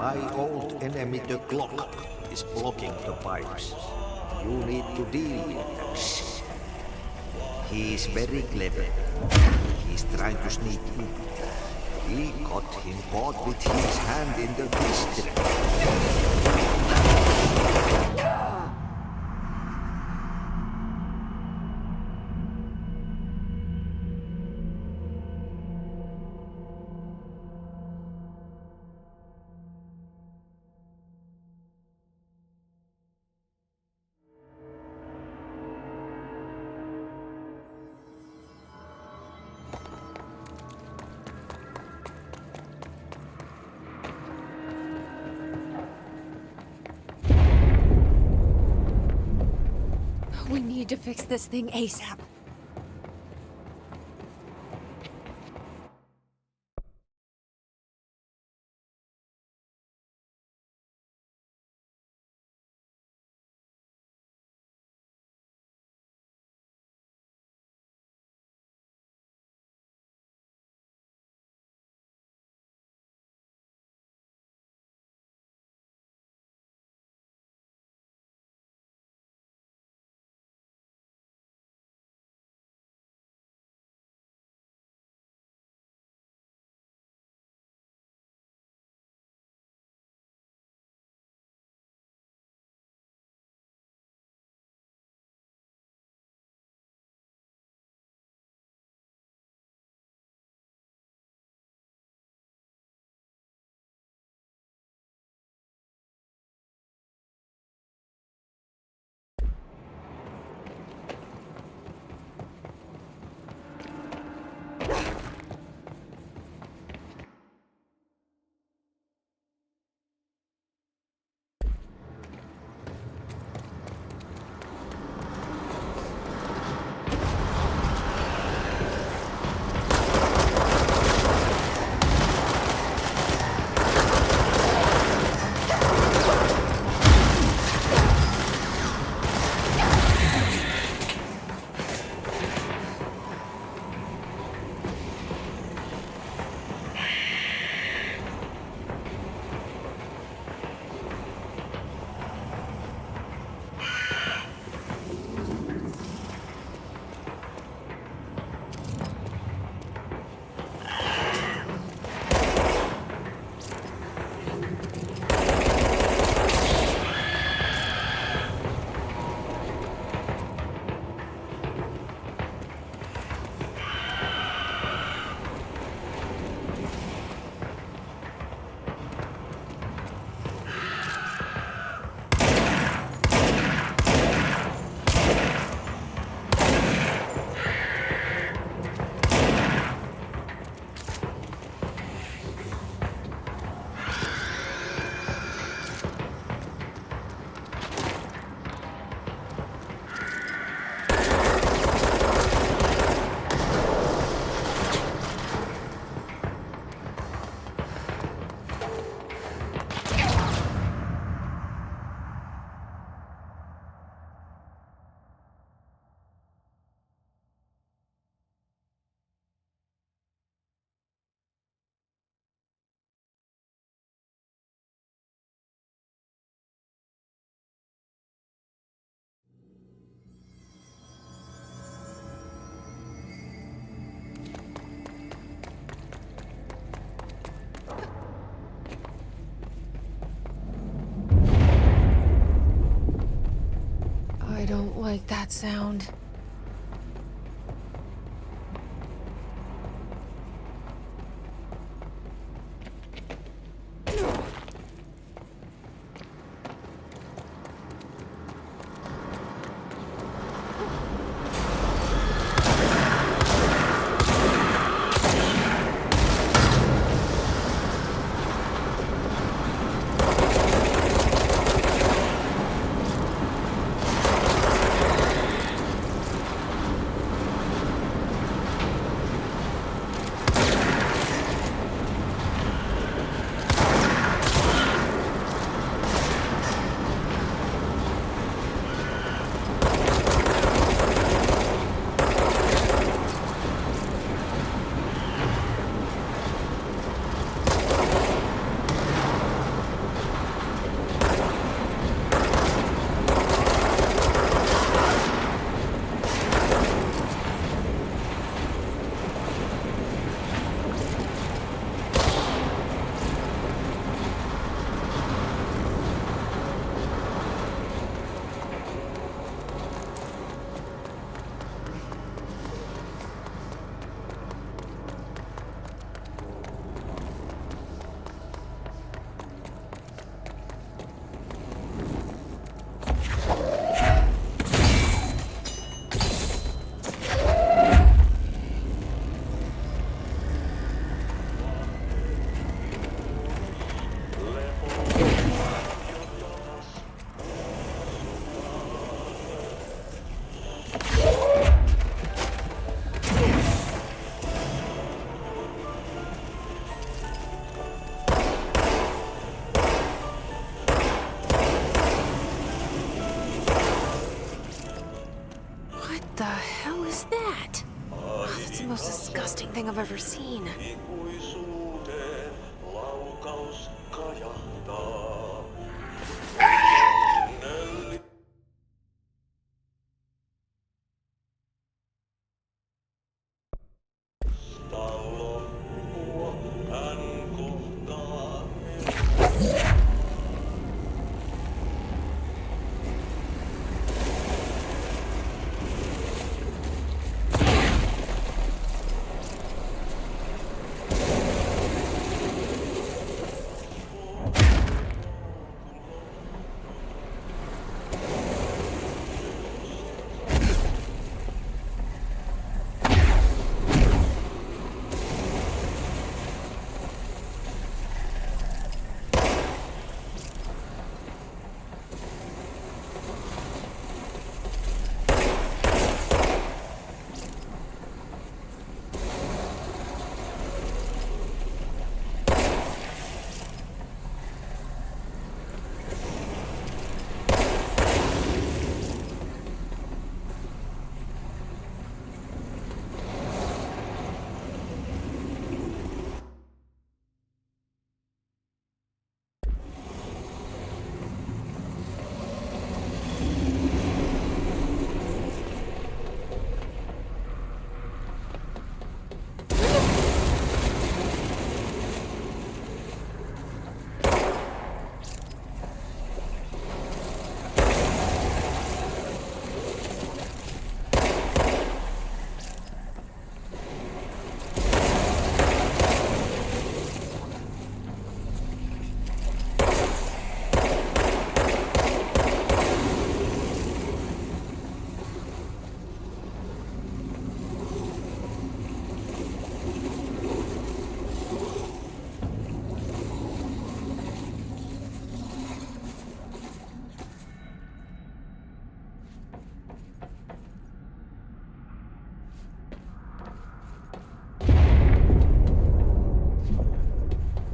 My old enemy, the clock, is blocking the pipes. You need to deal with them. He is very clever. He's trying to sneak in. We got him caught with his hand in the history. We need to fix this thing ASAP. I don't like that sound. The hell is that? Oh, that's the most disgusting thing I've ever seen.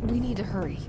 We need to hurry.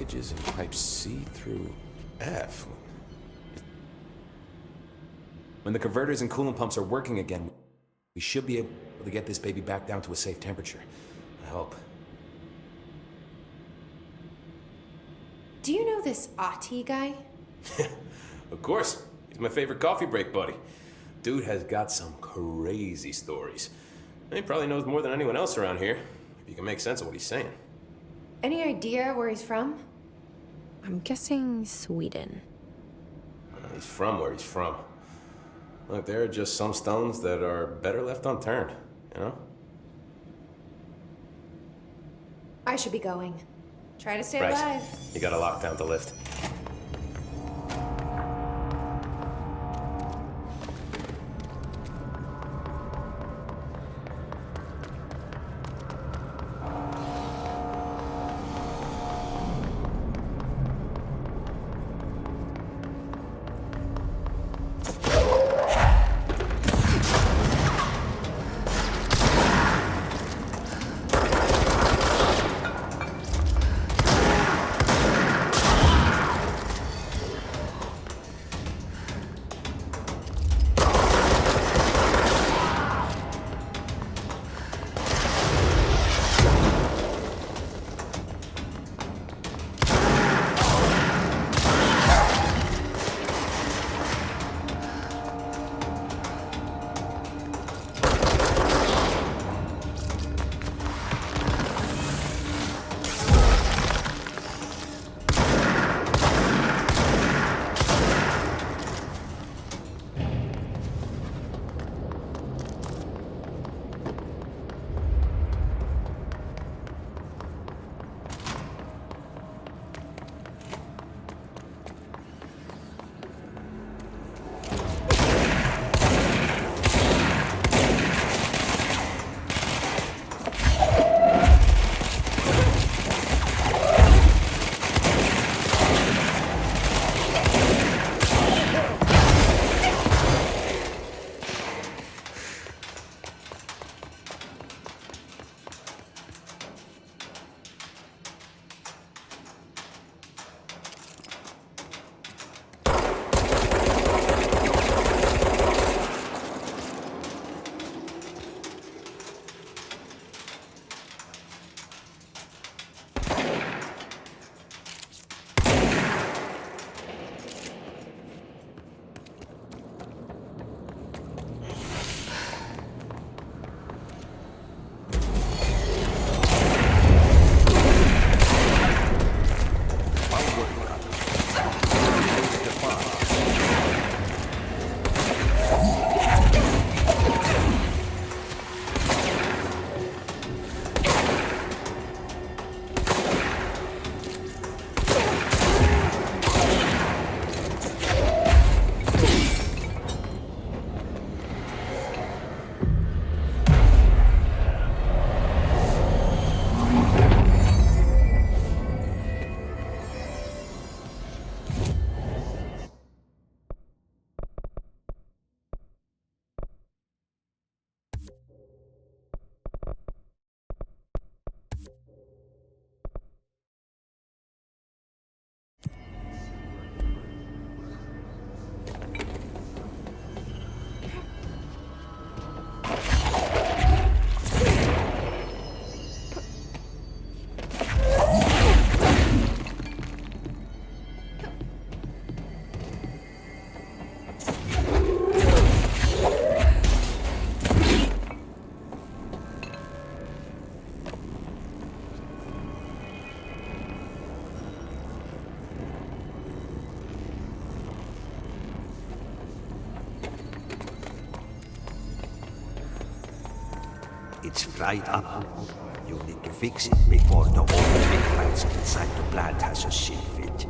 blockages in pipe C through F. When the converters and coolant pumps are working again, we should be able to get this baby back down to a safe temperature. I hope. Do you know this Ahti guy? Of course. He's my favorite coffee break buddy. Dude has got some crazy stories. And he probably knows more than anyone else around here, if you can make sense of what he's saying. Any idea where he's from? I'm guessing Sweden. He's from where he's from. Look, there are just some stones that are better left unturned, you know? I should be going. Try to stay Right. alive. You got a lockdown to lift. It's fried up. You need to fix it before the old big rats inside the plant has a shit fit.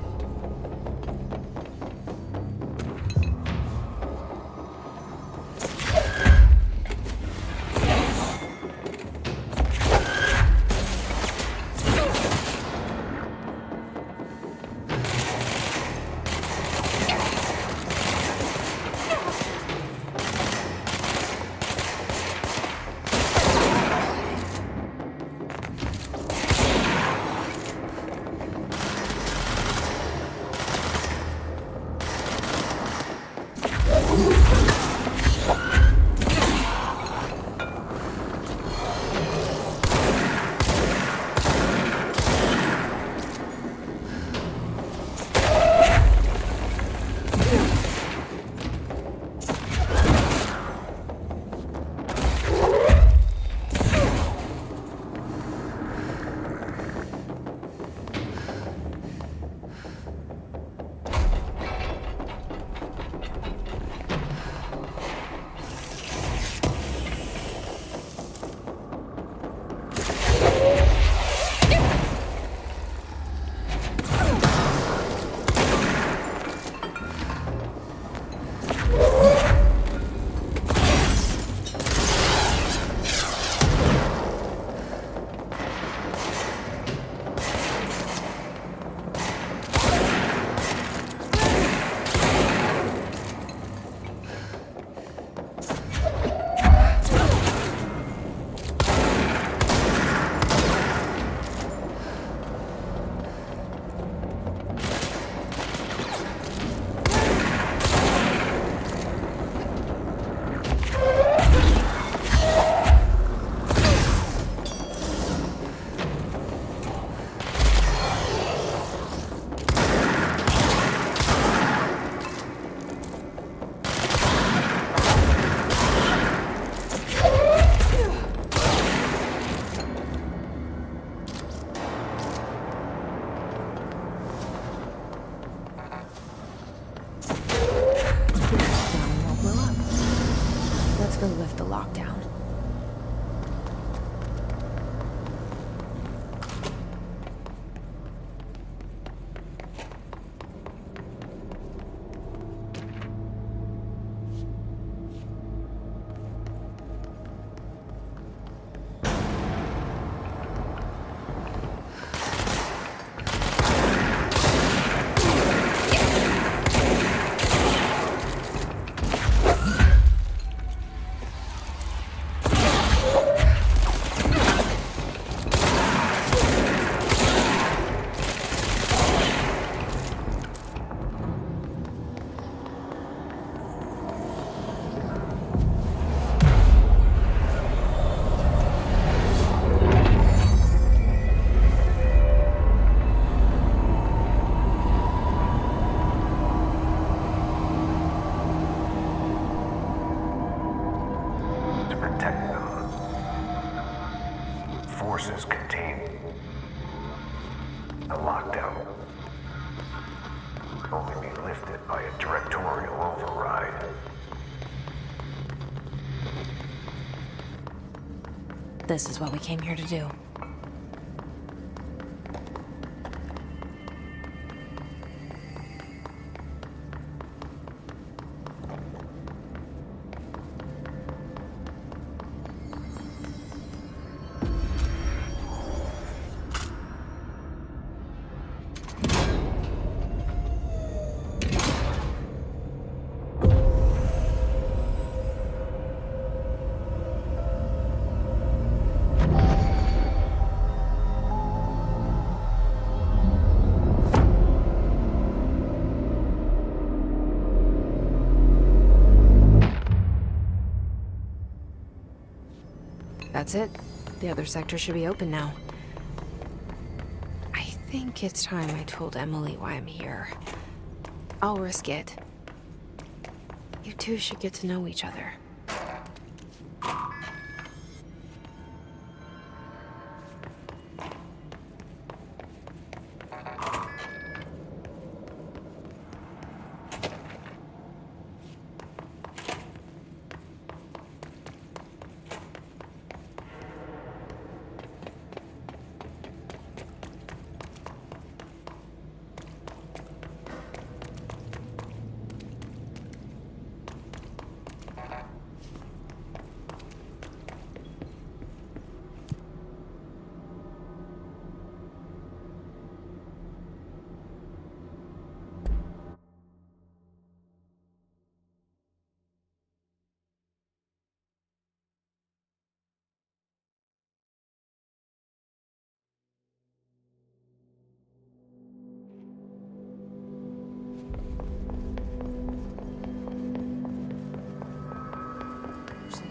to lift the lockdown. To protect them. Forces contain a lockdown. Can only be lifted by a directorial override. This is what we came here to do. That's it. The other sector should be open now. I think it's time I told Emily why I'm here. I'll risk it. You two should get to know each other.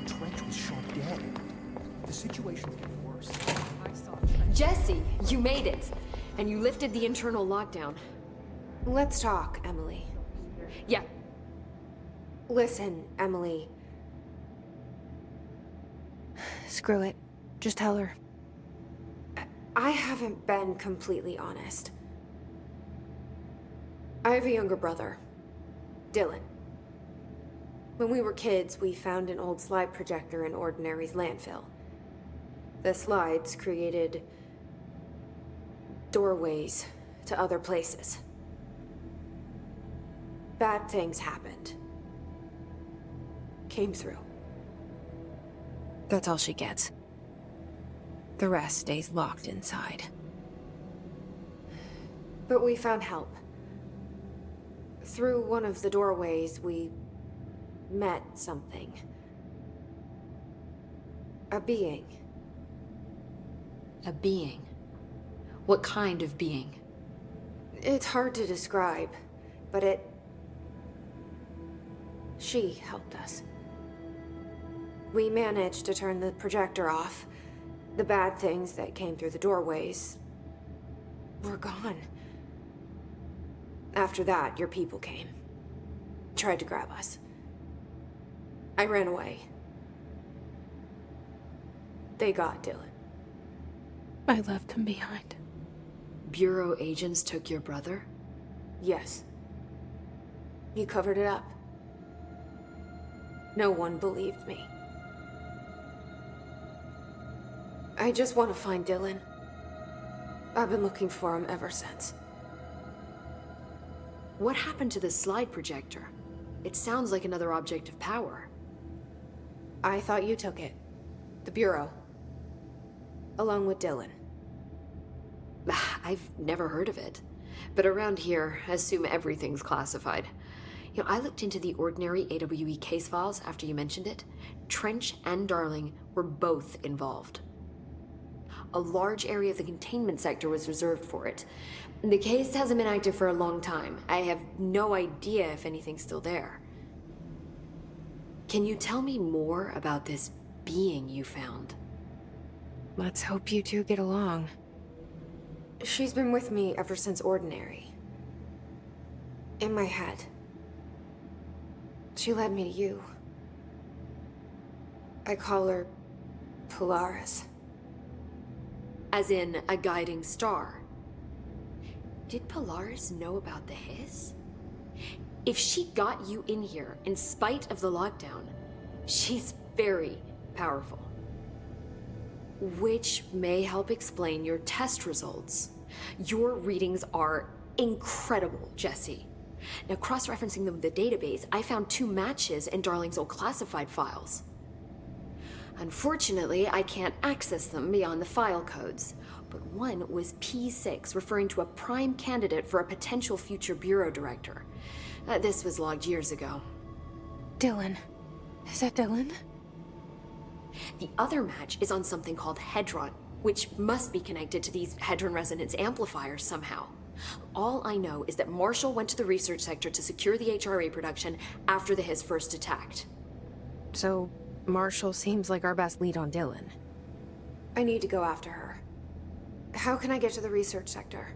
Trench was shot dead. The situation's getting worse. Jesse, you made it! And you lifted the internal lockdown. Let's talk, Emily. Yeah. Listen, Emily. Screw it. Just tell her. I haven't been completely honest. I have a younger brother, Dylan. When we were kids, we found an old slide projector in Ordinary's landfill. The slides created doorways to other places. Bad things happened. Came through. That's all she gets. The rest stays locked inside. But we found help. Through one of the doorways, we met something. A being. A being? What kind of being? It's hard to describe, but she helped us. We managed to turn the projector off. The bad things that came through the doorways were gone. After that, your people came. Tried to grab us. I ran away. They got Dylan. I left him behind. Bureau agents took your brother? Yes. You covered it up. No one believed me. I just want to find Dylan. I've been looking for him ever since. What happened to the slide projector? It sounds like another object of power. I thought you took it. The Bureau. Along with Dylan. I've never heard of it. But around here, I assume everything's classified. You know, I looked into the ordinary AWE case files after you mentioned it. Trench and Darling were both involved. A large area of the containment sector was reserved for it. The case hasn't been active for a long time. I have no idea if anything's still there. Can you tell me more about this being you found? Let's hope you two get along. She's been with me ever since Ordinary. In my head. She led me to you. I call her Polaris. As in a guiding star. Did Polaris know about the hiss? If she got you in here in spite of the lockdown, she's very powerful. Which may help explain your test results. Your readings are incredible, Jesse. Now, cross-referencing them with the database, I found 2 matches in Darling's old classified files. Unfortunately, I can't access them beyond the file codes, but one was P6, referring to a prime candidate for a potential future bureau director. This was logged years ago. Dylan. Is that Dylan? The other match is on something called Hedron, which must be connected to these Hedron resonance amplifiers somehow. All I know is that Marshall went to the research sector to secure the HRA production after the hiss first attacked. So, Marshall seems like our best lead on Dylan. I need to go after her. How can I get to the research sector?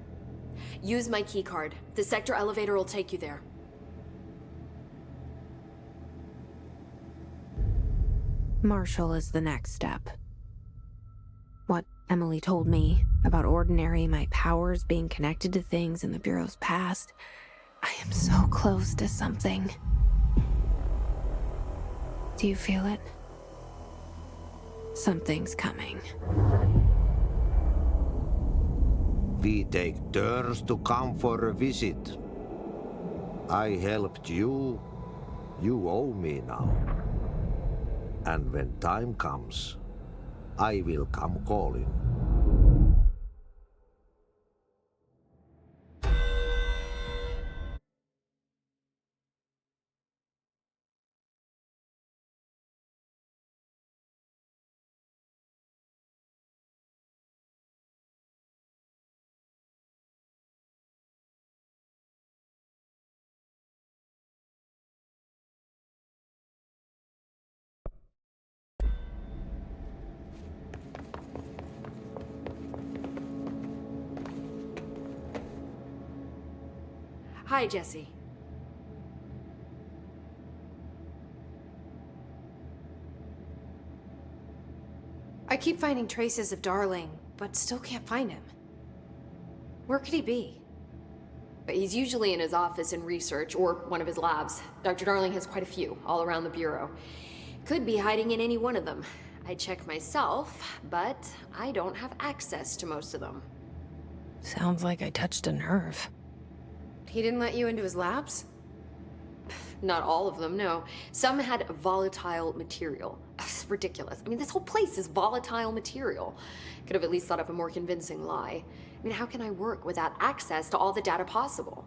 Use my keycard. The sector elevator will take you there. Marshall is the next step. What Emily told me about Ordinary, my powers being connected to things in the Bureau's past, I am so close to something. Do you feel it? Something's coming. We take turns to come for a visit. I helped you. You owe me now. And when time comes, I will come calling. Hi, Jesse. I keep finding traces of Darling, but still can't find him. Where could he be? But he's usually in his office in research, or one of his labs. Dr. Darling has quite a few, all around the Bureau. Could be hiding in any one of them. I check myself, but I don't have access to most of them. Sounds like I touched a nerve. He didn't let you into his labs? Not all of them, no. Some had volatile material. It's ridiculous. I mean, this whole place is volatile material. Could have at least thought up a more convincing lie. I mean, how can I work without access to all the data possible?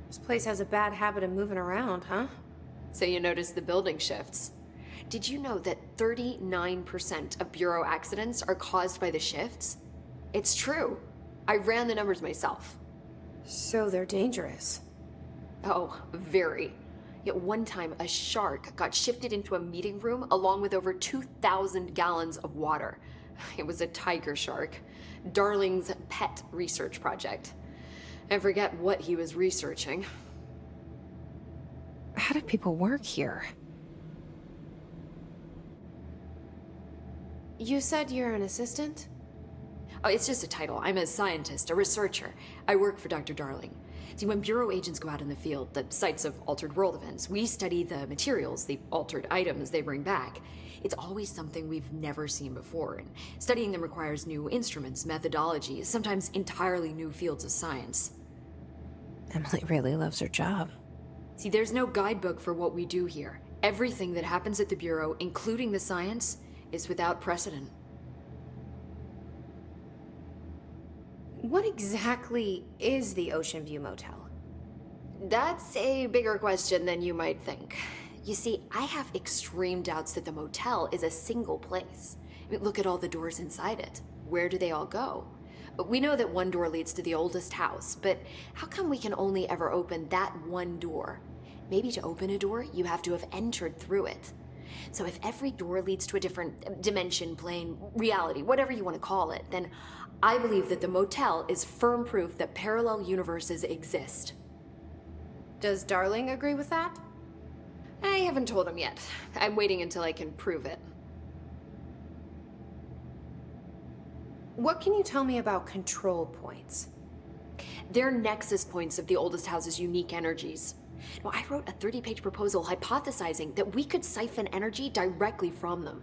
This place has a bad habit of moving around, huh? So you notice the building shifts. Did you know that 39% of Bureau accidents are caused by the shifts? It's true. I ran the numbers myself. So they're dangerous. Oh, very. Yet one time, a shark got shifted into a meeting room along with over 2,000 gallons of water. It was a tiger shark. Darling's pet research project. I forget what he was researching. How do people work here? You said you're an assistant? Oh, it's just a title. I'm a scientist, a researcher. I work for Dr. Darling. See, when Bureau agents go out in the field, the sites of altered world events, we study the materials, the altered items they bring back. It's always something we've never seen before, and studying them requires new instruments, methodologies, sometimes entirely new fields of science. Emily really loves her job. See, there's no guidebook for what we do here. Everything that happens at the Bureau, including the science, is without precedent. What exactly is the Ocean View Motel? That's a bigger question than you might think. You see, I have extreme doubts that the motel is a single place. I mean, look at all the doors inside it. Where do they all go? We know that one door leads to the oldest house, but how come we can only ever open that one door? Maybe to open a door, you have to have entered through it. So if every door leads to a different dimension, plane, reality, whatever you want to call it, then I believe that the motel is firm proof that parallel universes exist. Does Darling agree with that? I haven't told him yet. I'm waiting until I can prove it. What can you tell me about control points? They're nexus points of the oldest house's unique energies. Now, I wrote a 30-page proposal hypothesizing that we could siphon energy directly from them.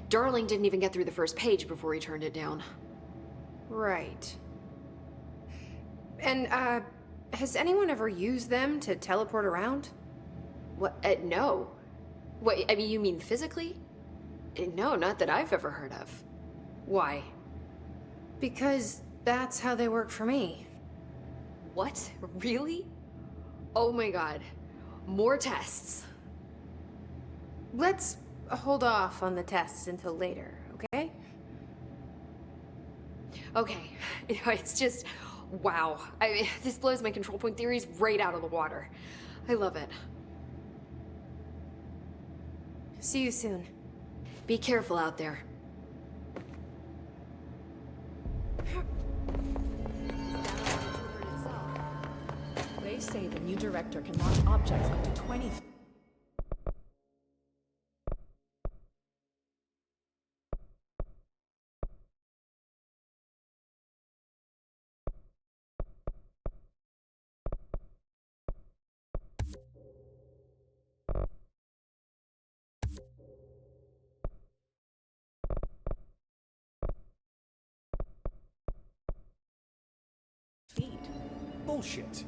Darling didn't even get through the first page before he turned it down. Right. And, has anyone ever used them to teleport around? What? No. What, I mean, you mean physically? No, not that I've ever heard of. Why? Because that's how they work for me. What? Really? Oh my god. More tests. Let's hold off on the tests until later, okay? Okay. It's just, wow. I mean, this blows my control point theories right out of the water. I love it. See you soon. Be careful out there. They say the new director can launch objects up to 20 feet. Bullshit.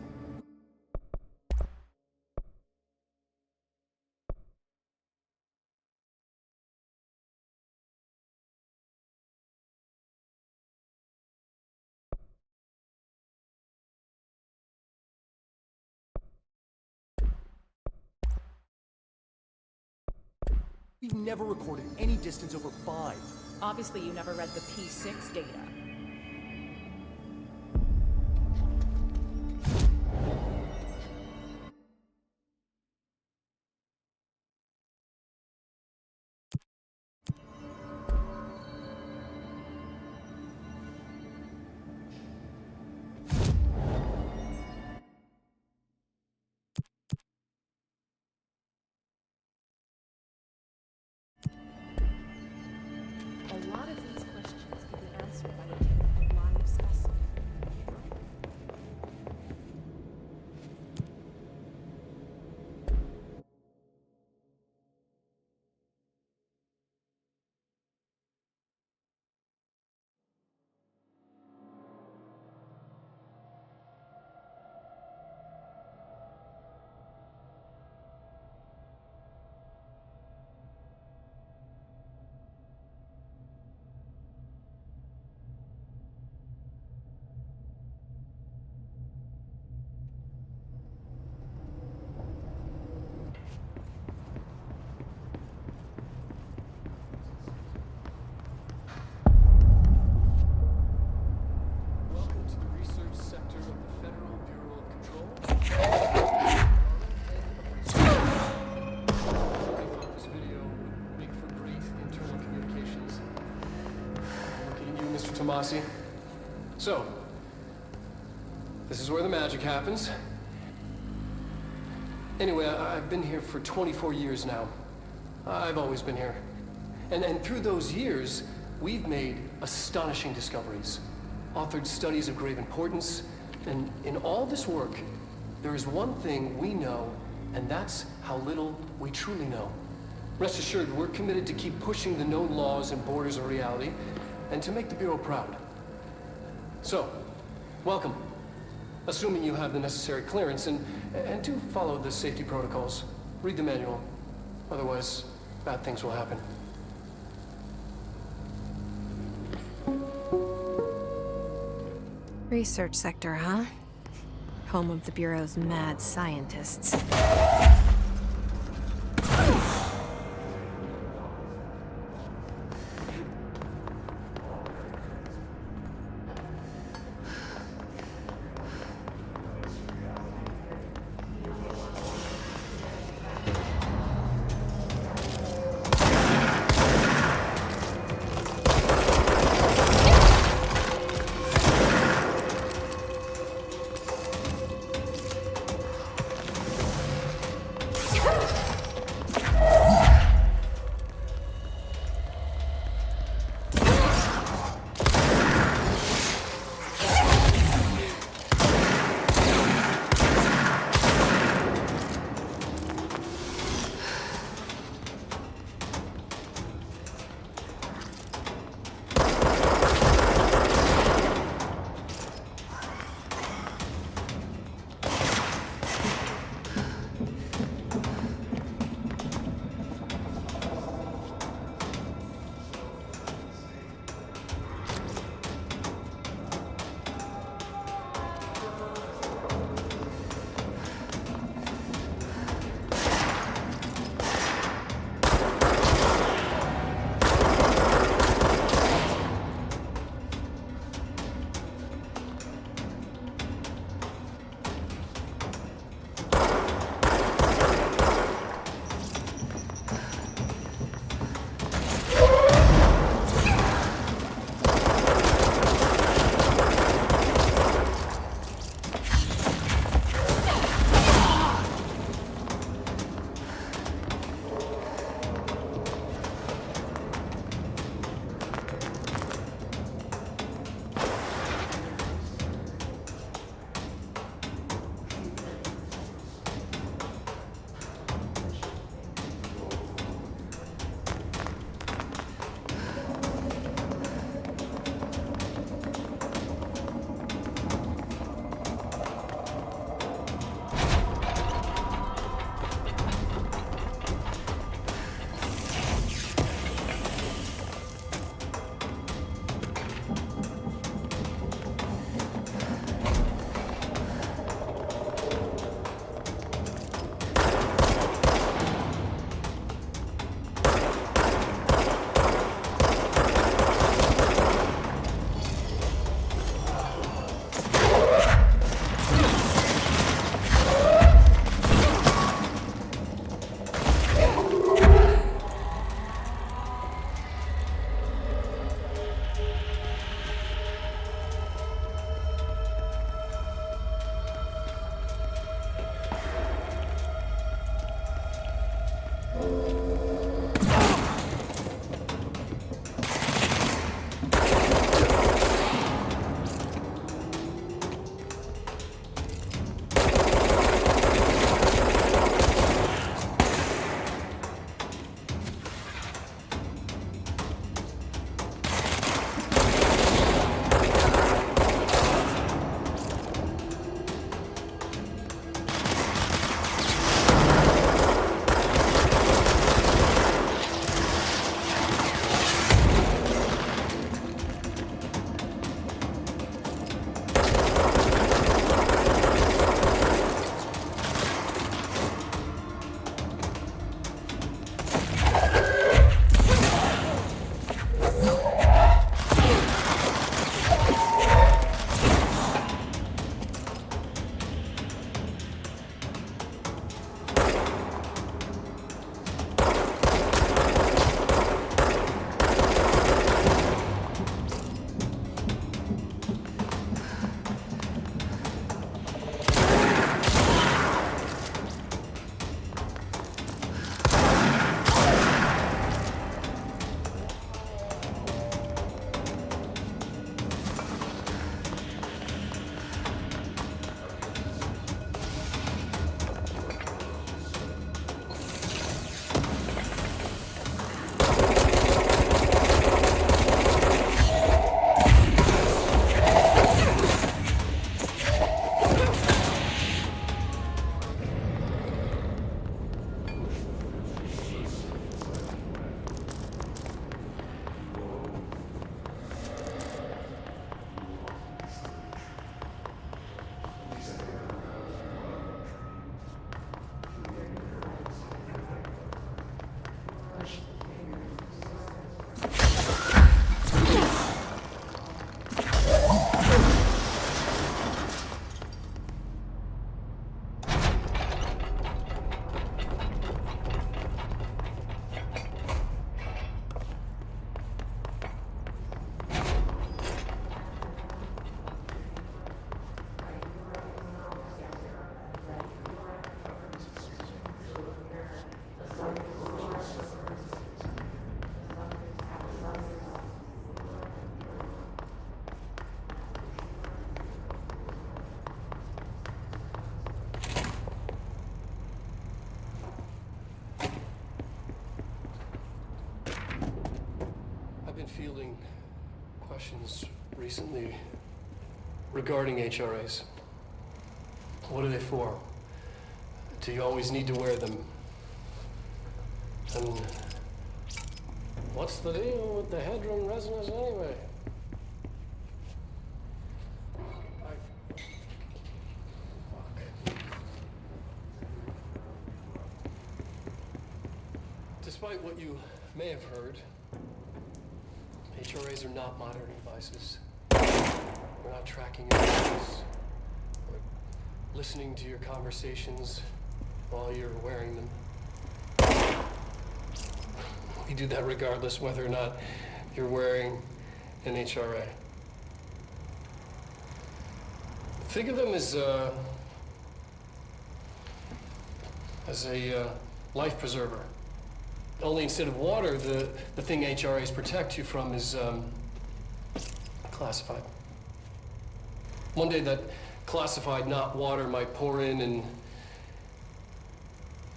We've never recorded any distance over 5. Obviously, you never read the P6 data. A lot of these questions can be answered by obtaining a live specimen. Welcome to the research sector of the Federal Bureau of Control. We thought this video would make for great internal communications. Looking at you, Mr. Tomasi. So, this is where the magic happens. Anyway, I've been here for 24 years now. I've always been here. And through those years, we've made astonishing discoveries. Authored studies of grave importance, And in all this work, there is one thing we know, and that's how little we truly know. Rest assured, we're committed to keep pushing the known laws and borders of reality, and to make the Bureau proud. So, welcome. Assuming you have the necessary clearance, and do follow the safety protocols. Read the manual. Otherwise, bad things will happen. Research sector, huh? Home of the Bureau's mad scientists. questions recently regarding HRAs. What are they for? Do you always need to wear them? And what's the deal with the Hedron resonance anyway? Despite what you may have heard, HRAs are not monitoring devices. We're not tracking your moves or listening to your conversations while you're wearing them. We do that regardless whether or not you're wearing an HRA. Think of them as a life preserver. Only instead of water, the thing HRAs protect you from is classified. One day that classified, not water, might pour in, and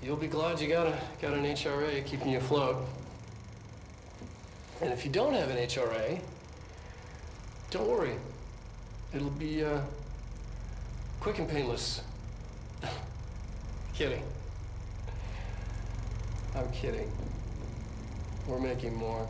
you'll be glad you got an HRA keeping you afloat. And if you don't have an HRA, don't worry. It'll be quick and painless. Kidding. I'm kidding. We're making more.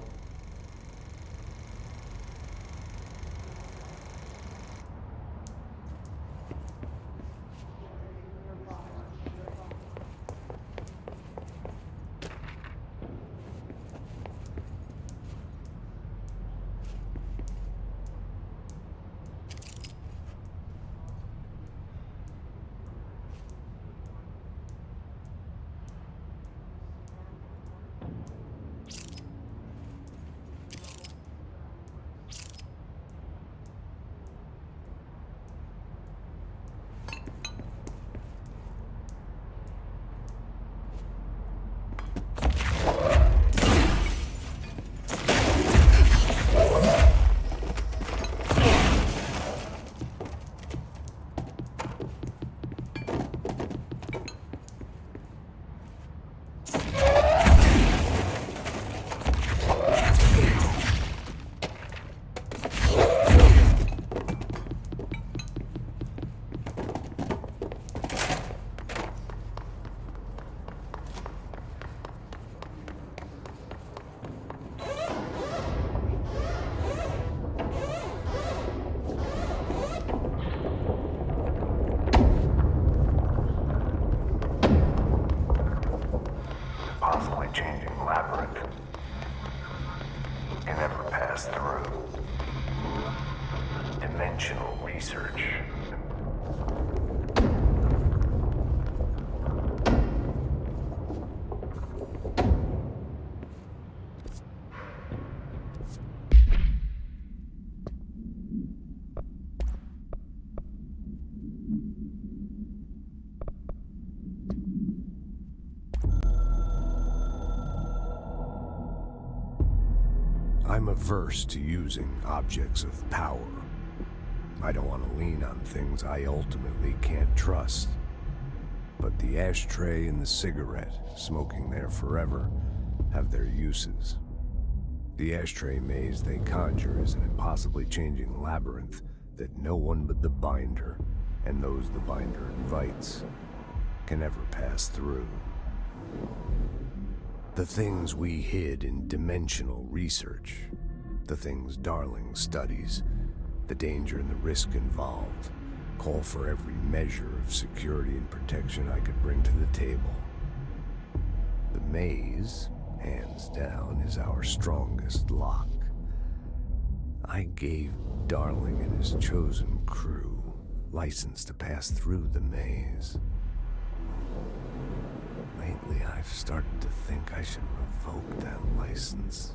I'm averse to using objects of power. I don't want to lean on things I ultimately can't trust. But the ashtray and the cigarette, smoking there forever, have their uses. The ashtray maze they conjure is an impossibly changing labyrinth that no one but the Binder, and those the Binder invites, can ever pass through. The things we hid in dimensional research, the things Darling studies, the danger and the risk involved, call for every measure of security and protection I could bring to the table. The maze, hands down, is our strongest lock. I gave Darling and his chosen crew license to pass through the maze. Lately, I've started to think I should revoke that license.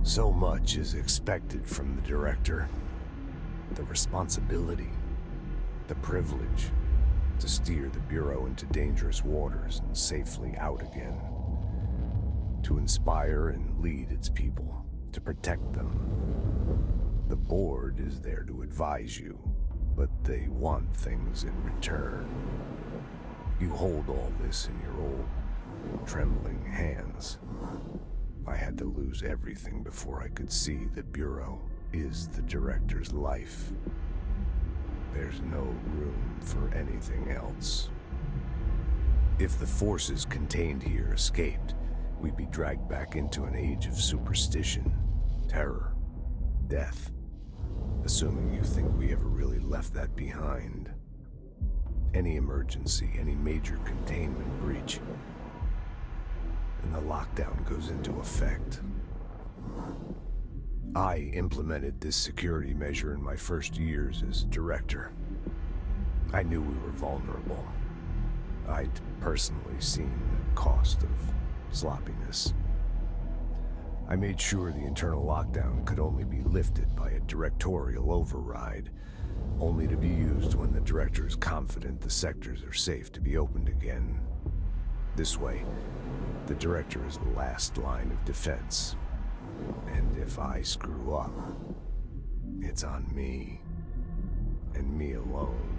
So much is expected from the director. The responsibility, the privilege to steer the Bureau into dangerous waters and safely out again. To inspire and lead its people, to protect them. The board is there to advise you, but they want things in return. You hold all this in your old, trembling hands. I had to lose everything before I could see the Bureau is the director's life. There's no room for anything else. If the forces contained here escaped, we'd be dragged back into an age of superstition, terror, death. Assuming you think we ever really left that behind. Any emergency, any major containment breach, and the lockdown goes into effect. I implemented this security measure in my first years as director. I knew we were vulnerable. I'd personally seen the cost of sloppiness. I made sure the internal lockdown could only be lifted by a directorial override, only to be used when the director is confident the sectors are safe to be opened again. This way, the director is the last line of defense. And if I screw up, it's on me, and me alone.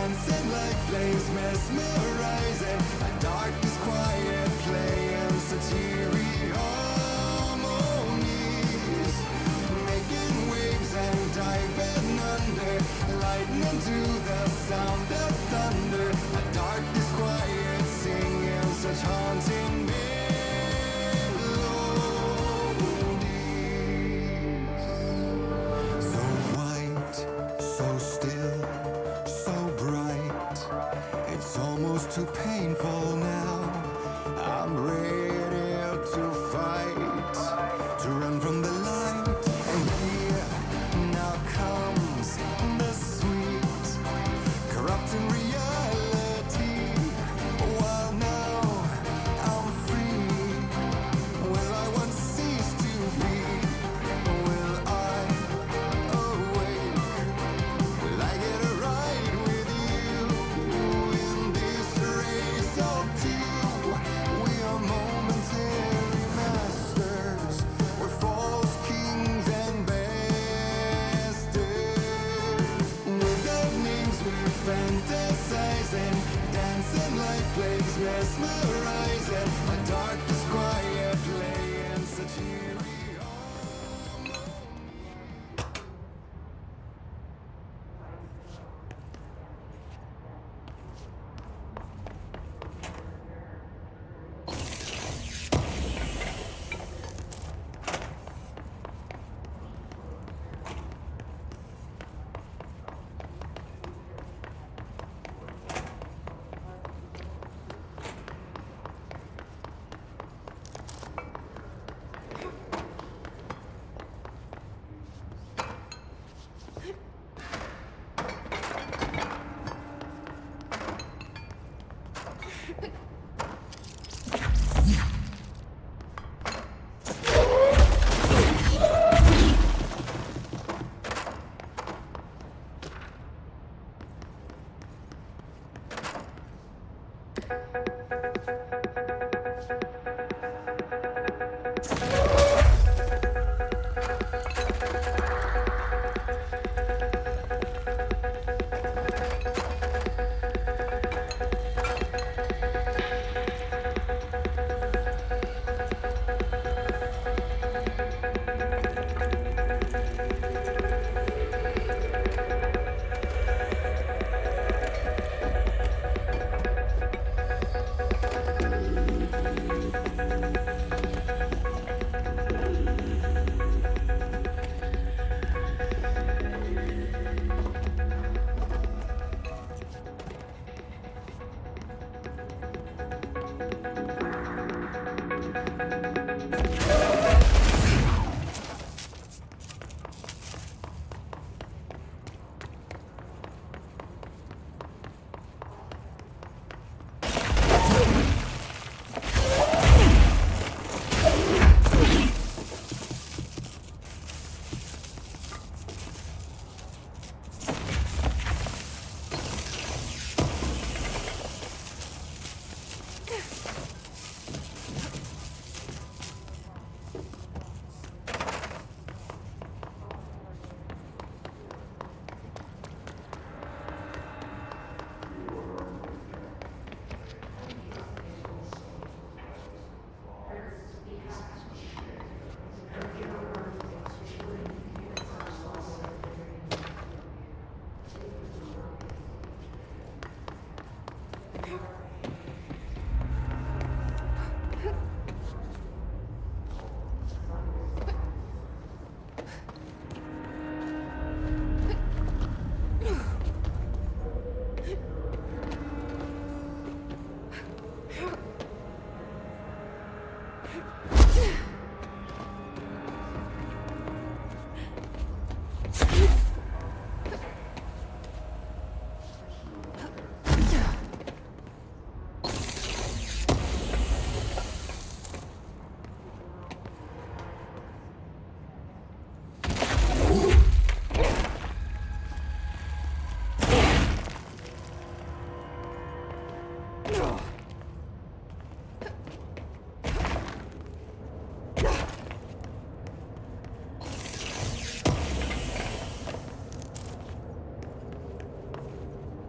dancing like flames, mesmerizing. A darkness quiet, playing such eerie harmonies, making waves and diving under, lightning to the sound of thunder. A darkness quiet, singing such haunting melodies. So white, so still, so bright. It's almost too painful now. I'm ready to fight, to run from the light. And here now comes the sweet, corrupting reality. While now I'm free, will I once cease to be? Will I awake? Will I get a ride with you in this race of two? We are momentary masters. We're false kings and bastards. Without names we're fantasizing, dancing like flames, mesmerizing. A darkness quiet, playing such eerie harmony.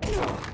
Ugh.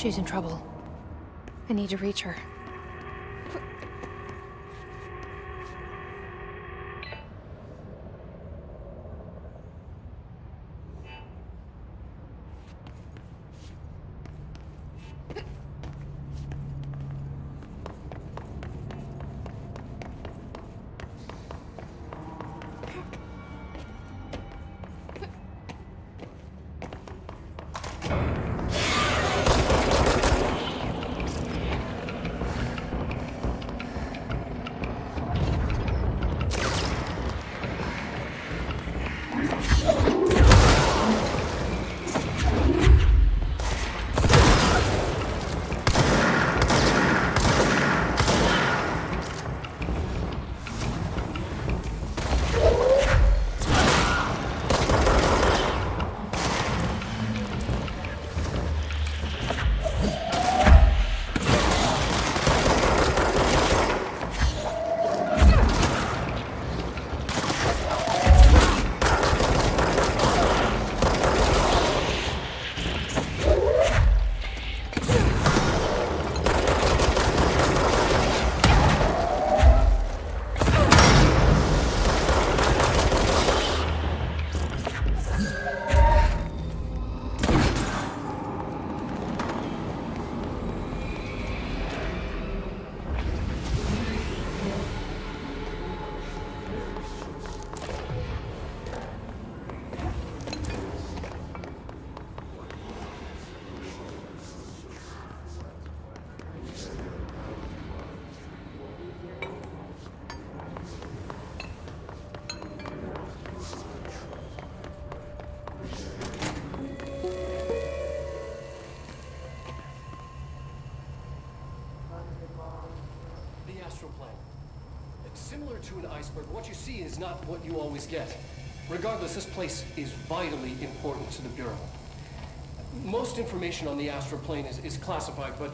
She's in trouble. I need to reach her. iceberg. What you see is not what you always get. Regardless, this place is vitally important to the Bureau. Most information on the astral plane is classified, but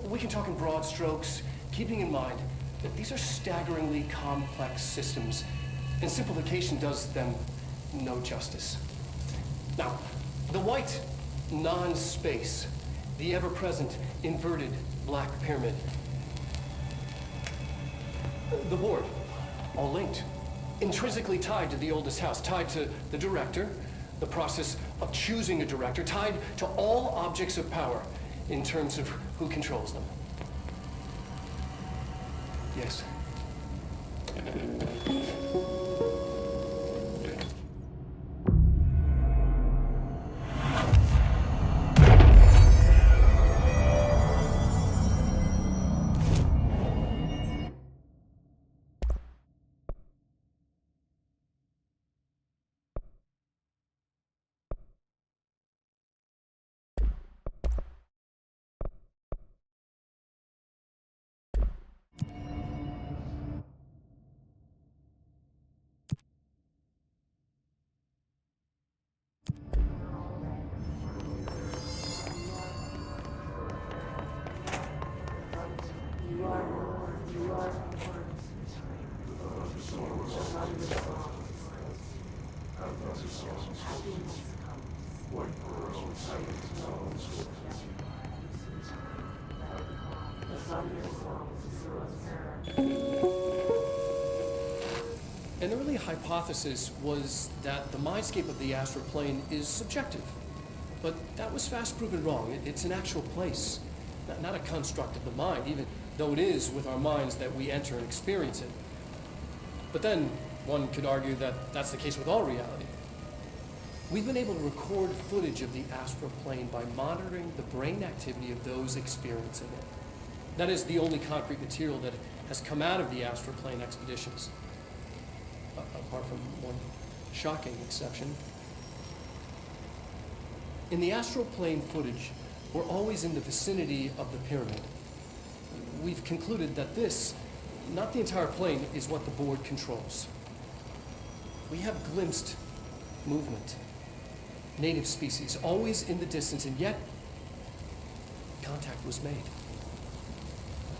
we can talk in broad strokes, keeping in mind that these are staggeringly complex systems, and simplification does them no justice. Now, the white non-space, the ever-present inverted black pyramid, the board, all linked, intrinsically tied to the oldest house, tied to the director, the process of choosing a director, tied to all objects of power in terms of who controls them. Yes. An early hypothesis was that the mindscape of the astral plane is subjective. But that was fast proven wrong. It's an actual place, not a construct of the mind, even though it is with our minds that we enter and experience it. But then, one could argue that that's the case with all reality. We've been able to record footage of the astral plane by monitoring the brain activity of those experiencing it. That is the only concrete material that has come out of the astral plane expeditions, apart from one shocking exception. In the astral plane footage, we're always in the vicinity of the pyramid. We've concluded that this, not the entire plane, is what the board controls. We have glimpsed movement, native species, always in the distance, and yet contact was made.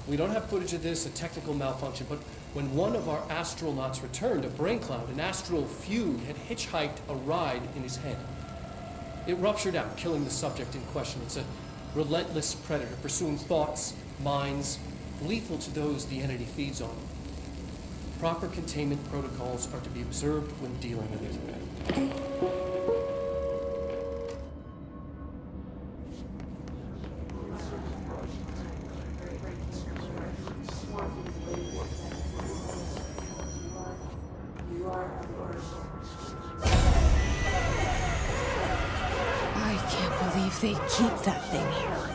We don't have footage of this, a technical malfunction, but when one of our astronauts returned, a brain cloud, an astral fugue, had hitchhiked a ride in his head. It ruptured out, killing the subject in question. It's a relentless predator, pursuing thoughts, minds, lethal to those the entity feeds on. Proper containment protocols are to be observed when dealing with it. I can't believe they keep that thing here.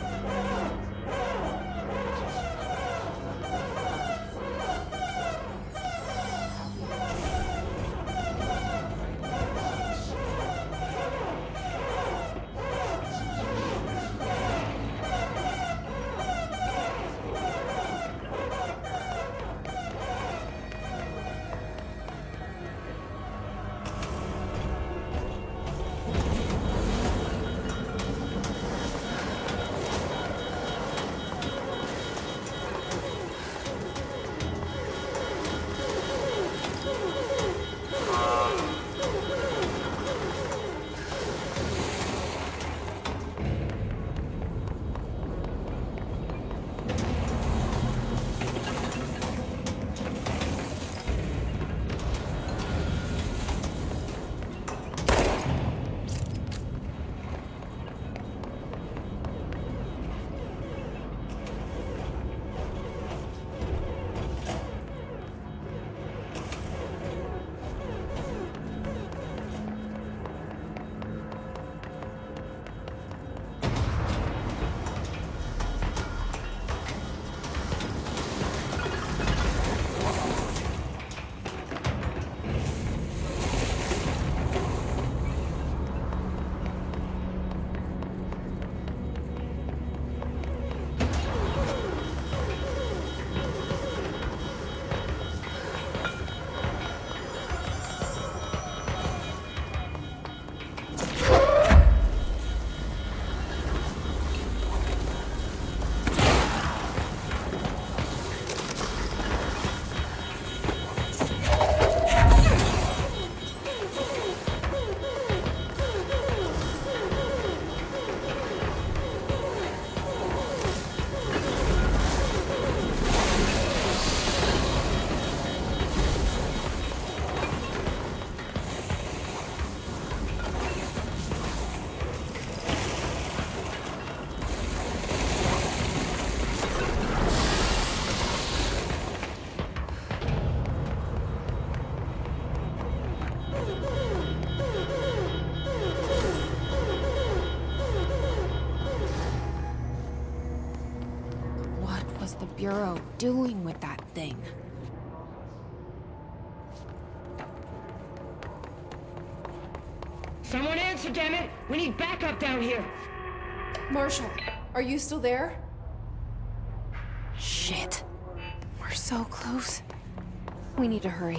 Bureau doing with that thing? Someone answer, damn it! We need backup down here! Marshall, are you still there? Shit. We're so close. We need to hurry.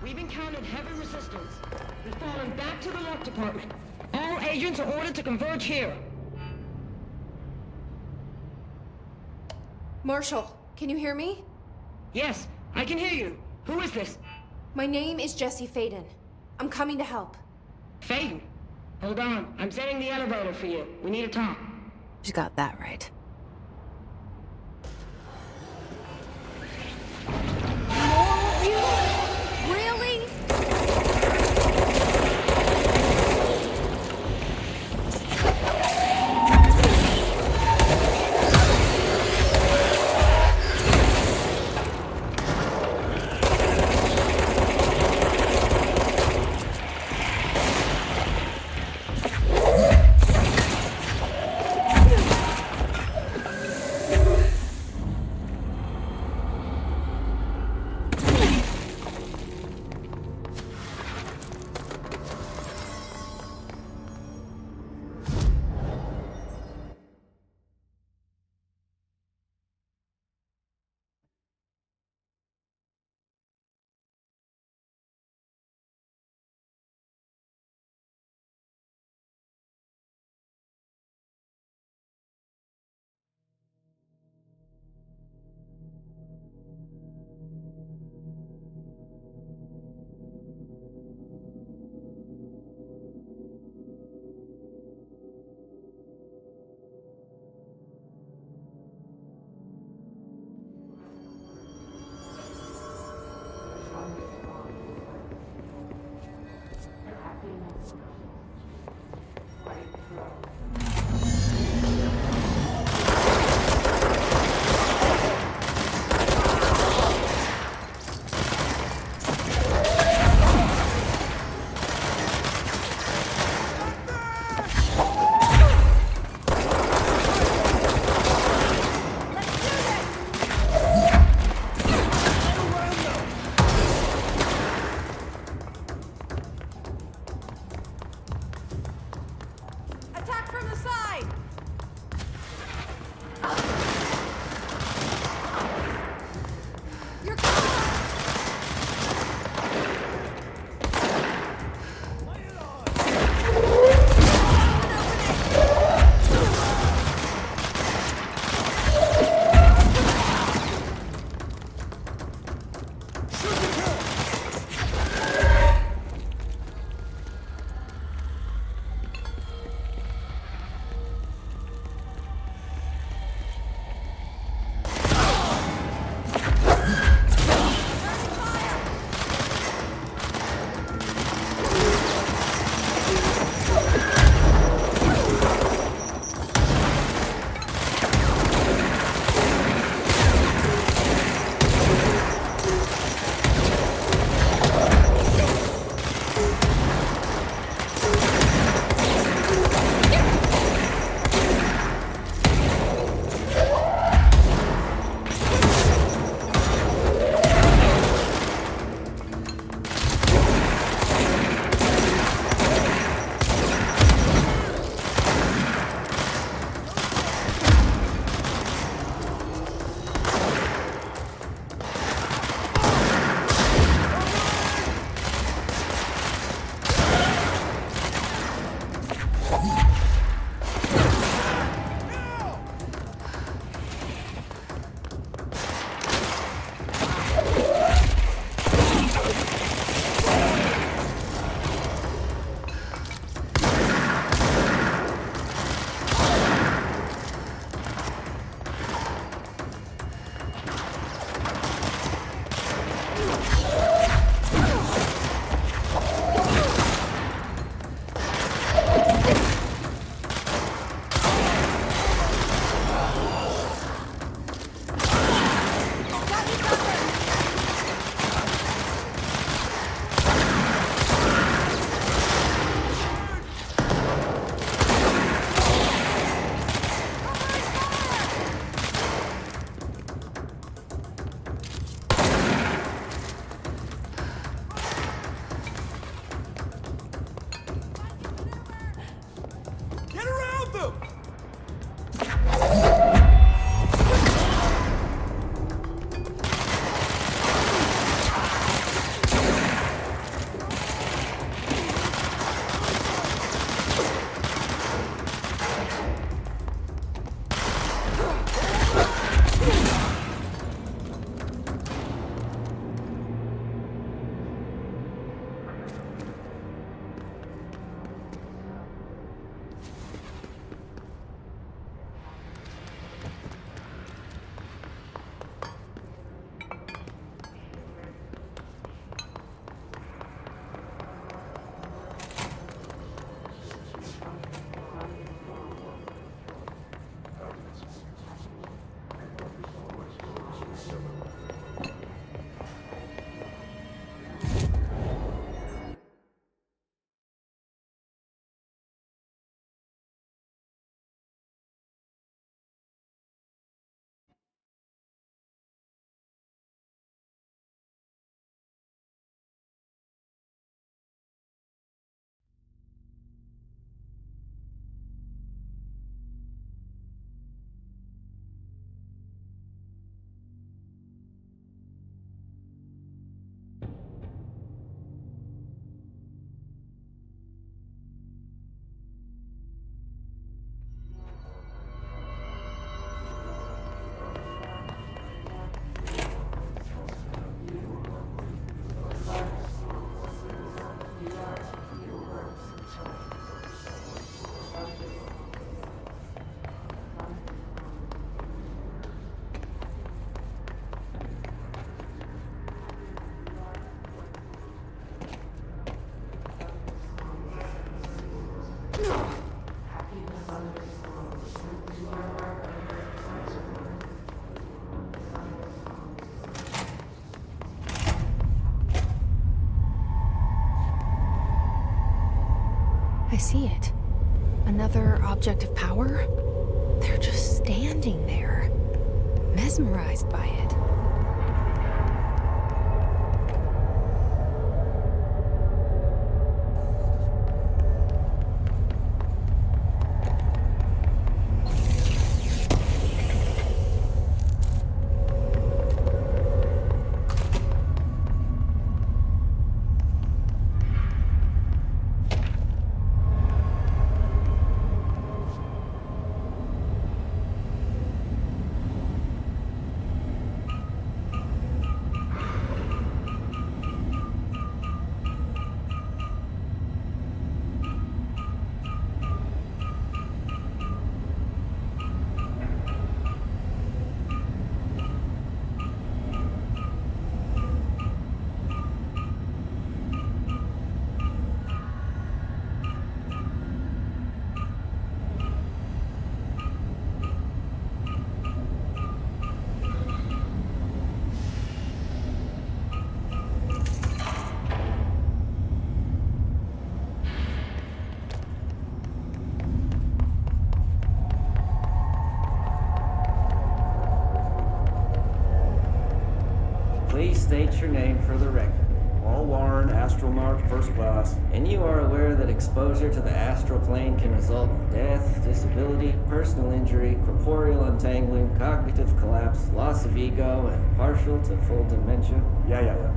We've encountered heavy resistance. We've fallen back to the lock department. All All agents are ordered to converge here. Marshall, can you hear me? Yes, I can hear you. Who is this? My name is Jesse Faden. I'm coming to help. Faden? Hold on. I'm setting the elevator for you. We need to talk. She got that right. More of you? Really? see it. Another object of power? They're just standing there, mesmerized by it. Please state your name for the record. Paul Warren, astronaut, first class. And you are aware that exposure to the astral plane can result in death, disability, personal injury, corporeal untangling, cognitive collapse, loss of ego, and partial to full dementia? Yeah.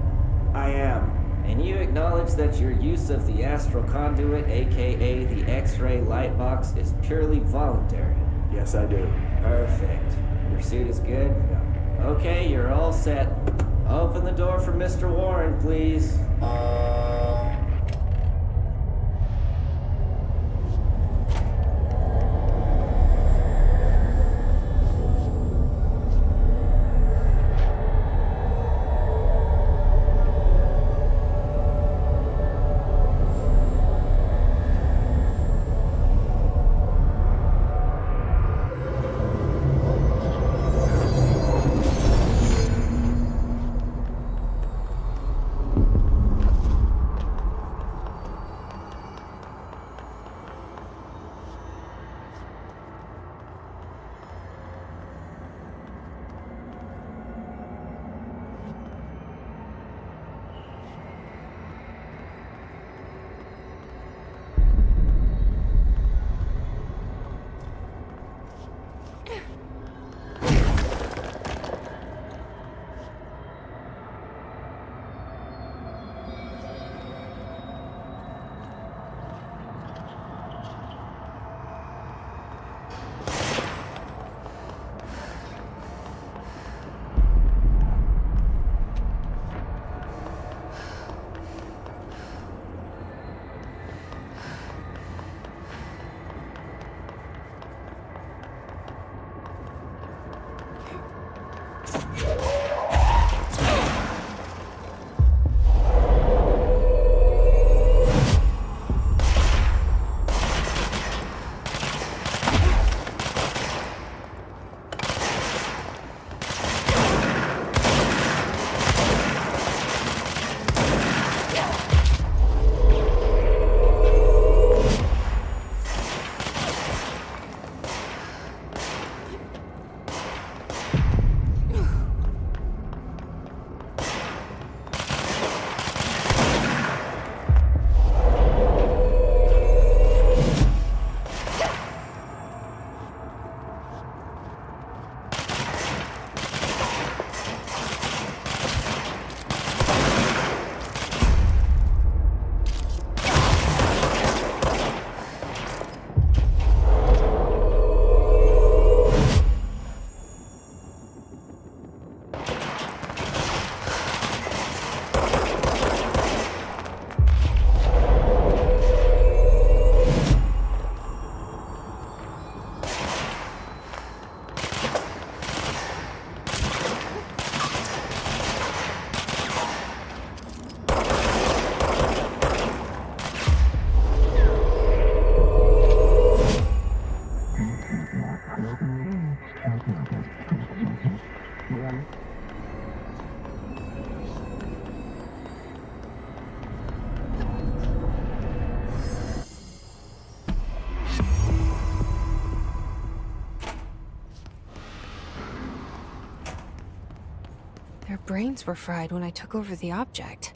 I am. And you acknowledge that your use of the astral conduit, aka the X-ray light box, is purely voluntary? Yes, I do. Perfect. Your suit is good? Yeah. Okay, you're all set. Open the door for Mr. Warren, please. brains were fried when I took over the object.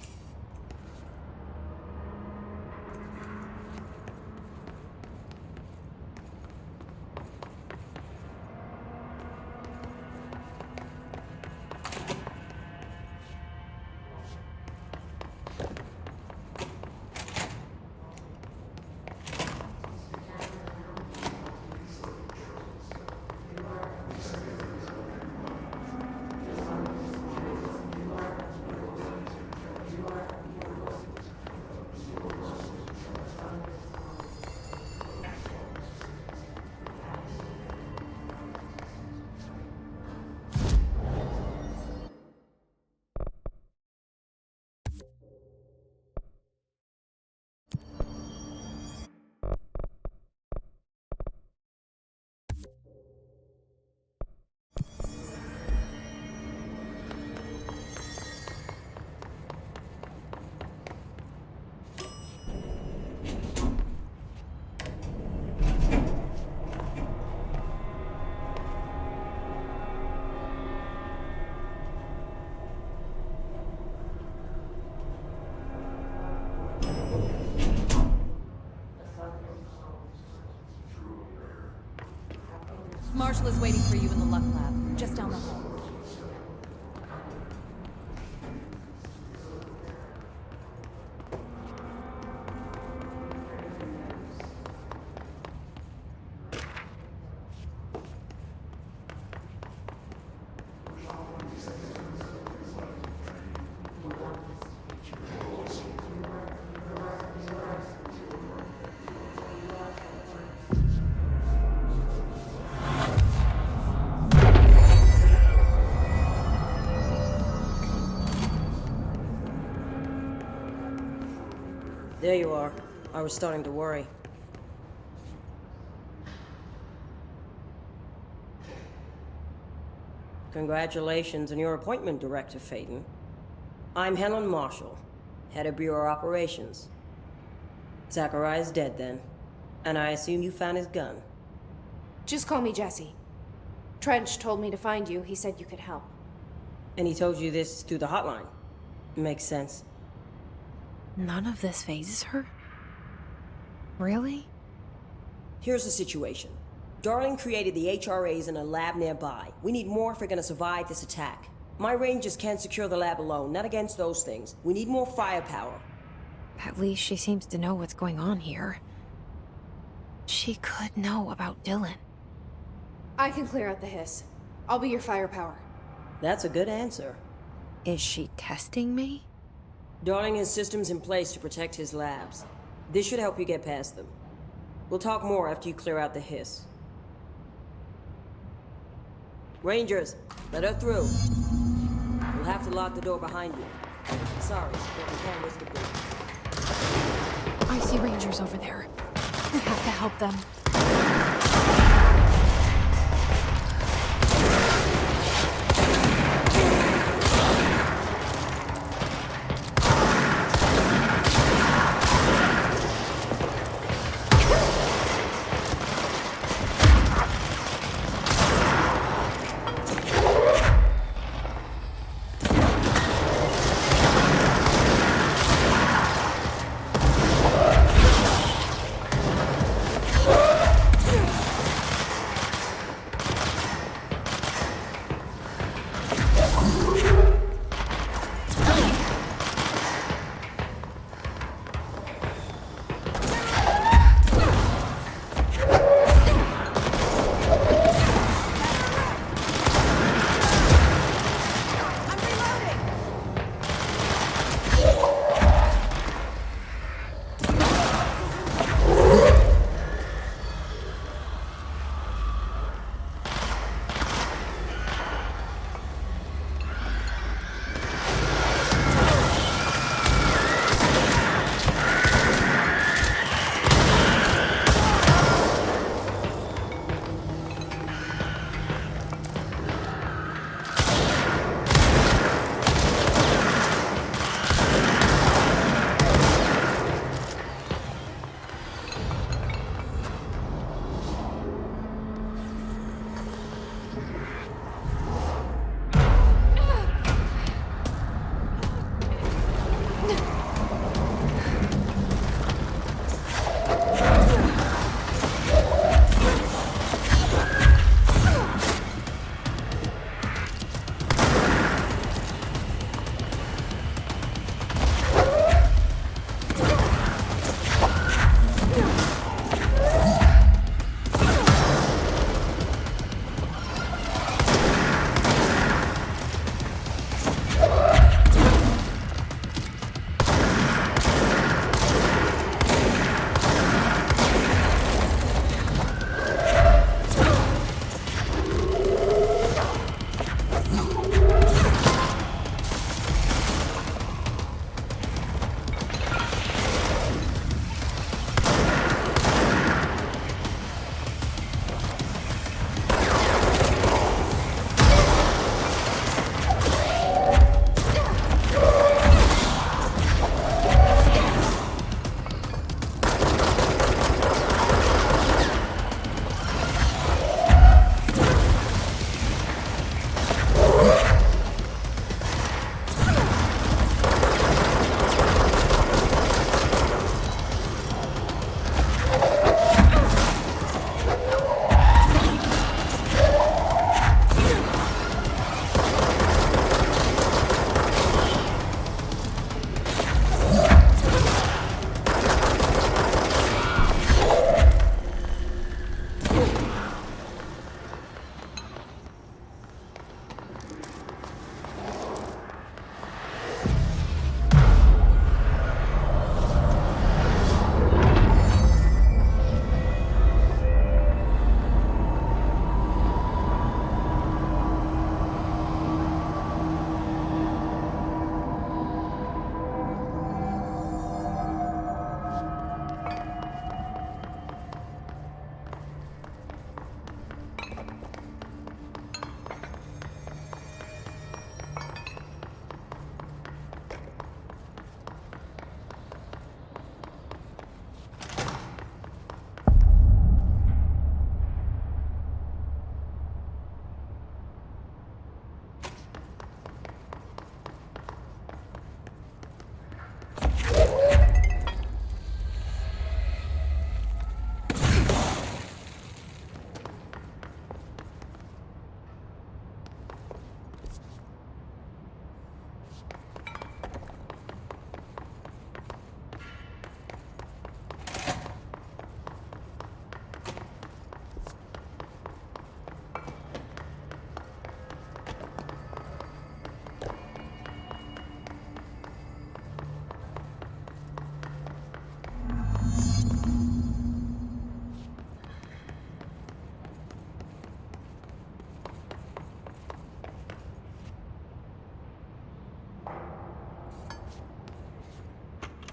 Marshall is waiting for you in the Luck Lab, just down the hall. There you are. I was starting to worry. Congratulations on your appointment, Director Phaeton. I'm Helen Marshall, head of Bureau Operations. Zachariah's dead then, and I assume you found his gun. Just call me Jesse. Trench told me to find you. He said you could help. And he told you this through the hotline. Makes sense. None of this phases her? Really? Here's the situation. Darling created the HRAs in a lab nearby. We need more if we're gonna survive this attack. My rangers can't secure the lab alone, not against those things. We need more firepower. At least she seems to know what's going on here. She could know about Dylan. I can clear out the hiss. I'll be your firepower. That's a good answer. Is she testing me? Darling has systems in place to protect his labs. This should help you get past them. We'll talk more after you clear out the hiss. Rangers, let her through. We'll have to lock the door behind you. Sorry, but we can't risk a breach. I see Rangers over there. We have to help them.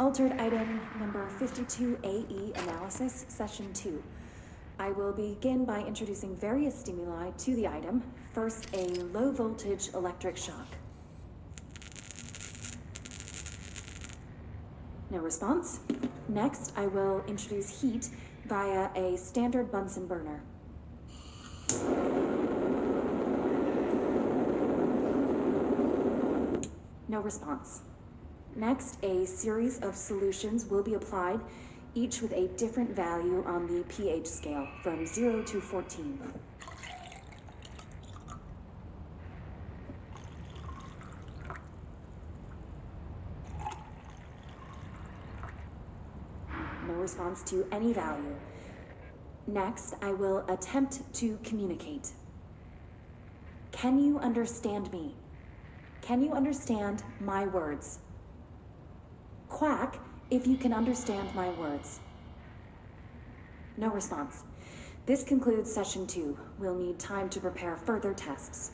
Altered item number 52AE analysis, session 2. I will begin by introducing various stimuli to the item. First, a low voltage electric shock. No response. Next, I will introduce heat via a standard Bunsen burner. No response. Next, a series of solutions will be applied, each with a different value on the pH scale, from 0 to 14. No response to any value. Next, I will attempt to communicate. Can you understand me? Can you understand my words? Quack if you can understand my words. No response. This concludes session 2. We'll need time to prepare further tests.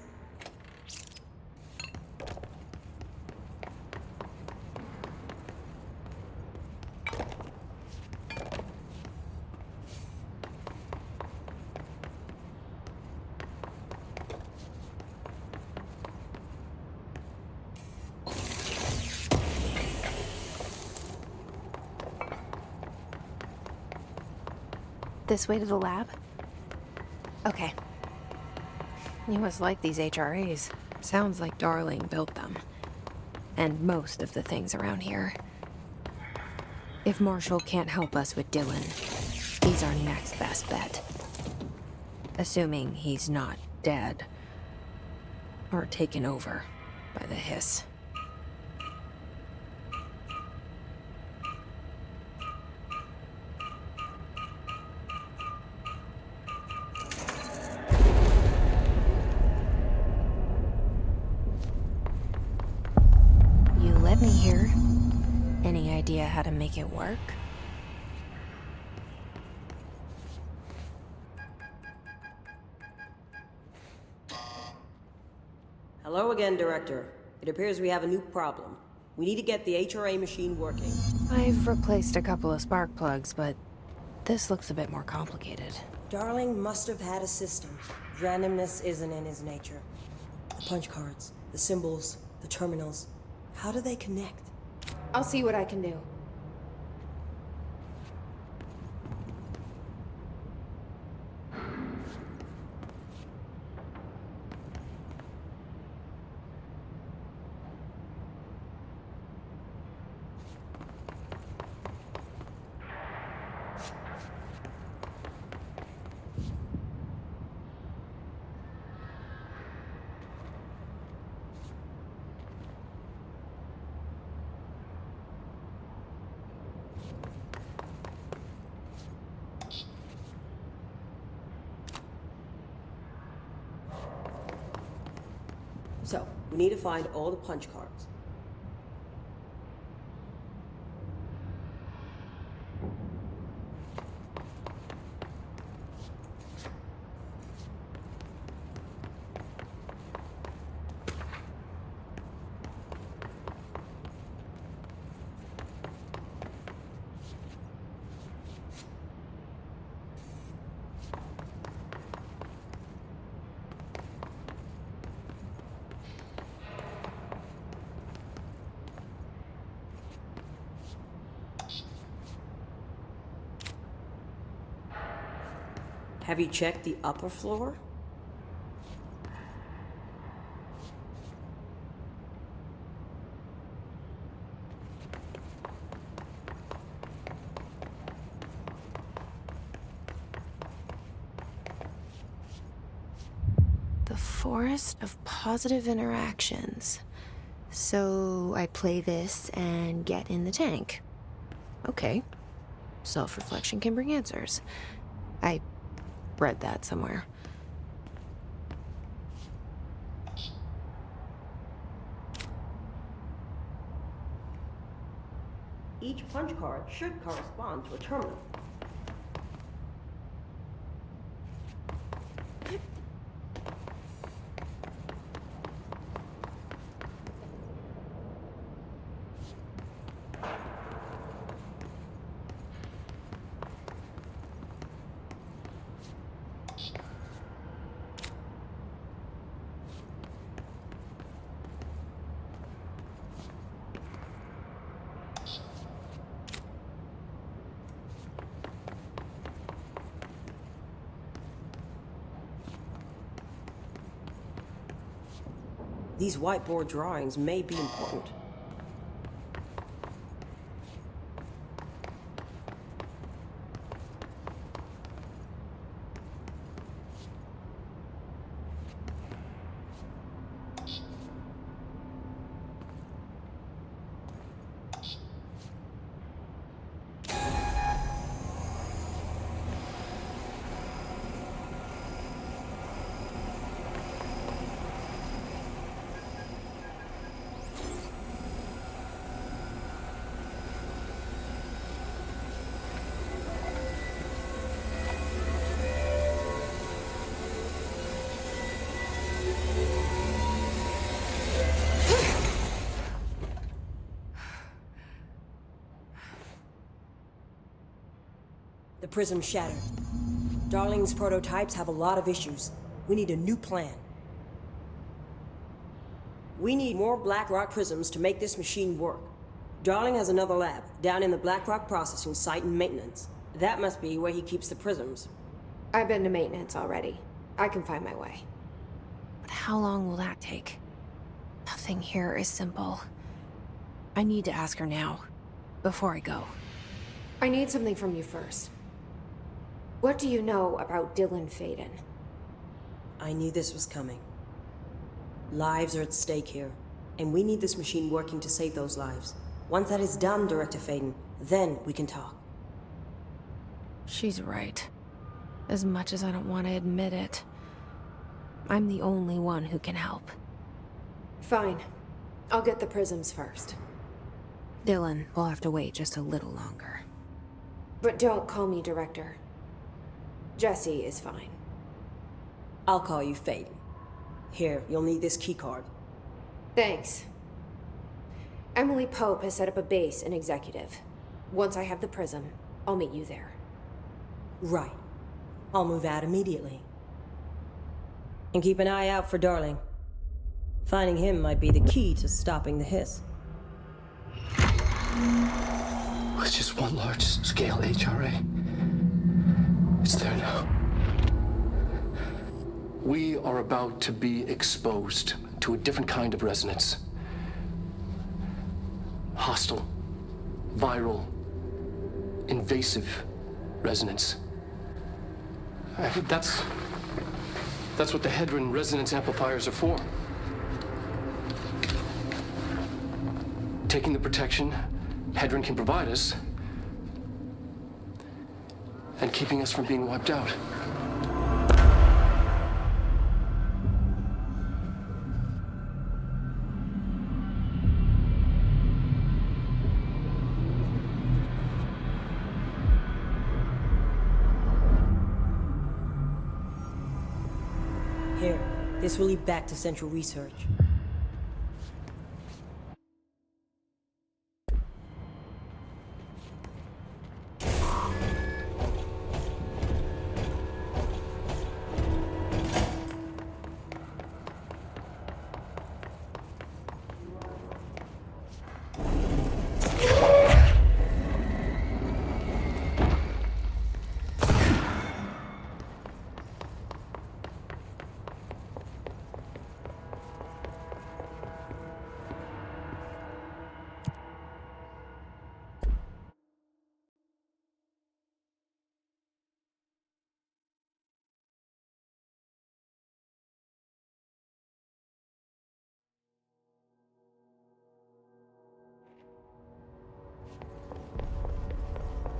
This way to the lab? Okay. You must like these HRAs. Sounds like Darling built them. And most of the things around here. If Marshall can't help us with Dylan, he's our next best bet. Assuming he's not dead. Or taken over by the hiss. Me here. Any idea how to make it work? Hello again, Director. It appears we have a new problem. We need to get the HRA machine working. I've replaced a couple of spark plugs, but this looks a bit more complicated. Darling must have had a system. Randomness isn't in his nature. The punch cards, the symbols, the terminals. How do they connect? I'll see what I can do. So, we need to find all the punch cards. Have you checked the upper floor? The forest of positive interactions. So I play this and get in the tank. Okay. Self-reflection can bring answers. I read that somewhere. Each punch card should correspond to a terminal. These whiteboard drawings may be important. The prism shattered. Darling's prototypes have a lot of issues. We need a new plan. We need more Blackrock prisms to make this machine work. Darling has another lab, down in the Blackrock processing site and maintenance. That must be where he keeps the prisms. I've been to maintenance already. I can find my way. But how long will that take? Nothing here is simple. I need to ask her now, before I go. I need something from you first. What do you know about Dylan Faden? I knew this was coming. Lives are at stake here, and we need this machine working to save those lives. Once that is done, Director Faden, then we can talk. She's right. As much as I don't want to admit it, I'm the only one who can help. Fine. I'll get the prisms first. Dylan will have to wait just a little longer. But don't call me Director. Jesse is fine. I'll call you Faden. Here, you'll need this keycard. Thanks. Emily Pope has set up a base in Executive. Once I have the prism, I'll meet you there. Right. I'll move out immediately. And keep an eye out for Darling. Finding him might be the key to stopping the hiss. With just one large-scale HRA. It's there now. We are about to be exposed to a different kind of resonance. Hostile, viral, invasive resonance. That's what the Hedron resonance amplifiers are for. Taking the protection Hedron can provide us, and keeping us from being wiped out. Here, this will lead back to Central Research.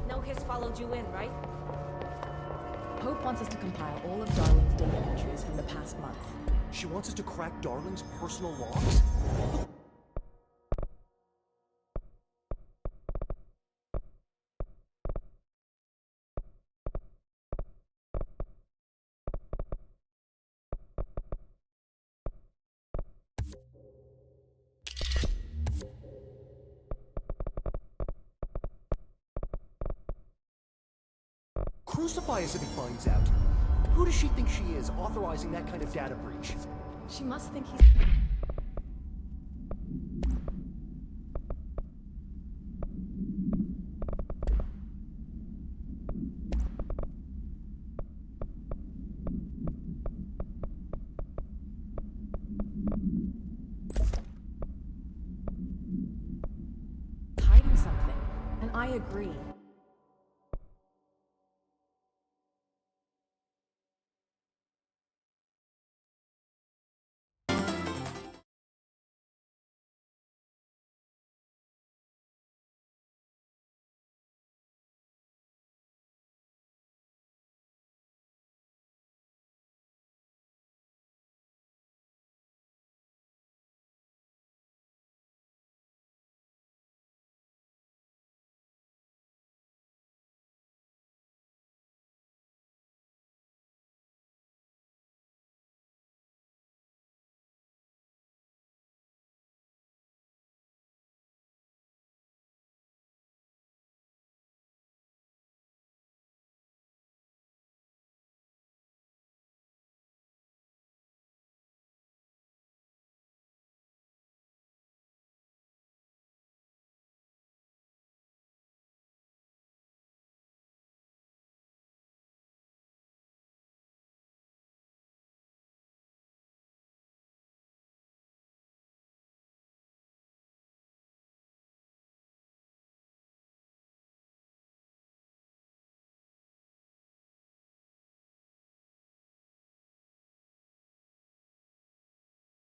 No hiss followed you in, right? Pope wants us to compile all of Darling's data entries from the past month. She wants us to crack Darling's personal logs? Crucify us if he finds out. Who does she think she is, authorizing that kind of data breach? She must think he's... something, and I agree.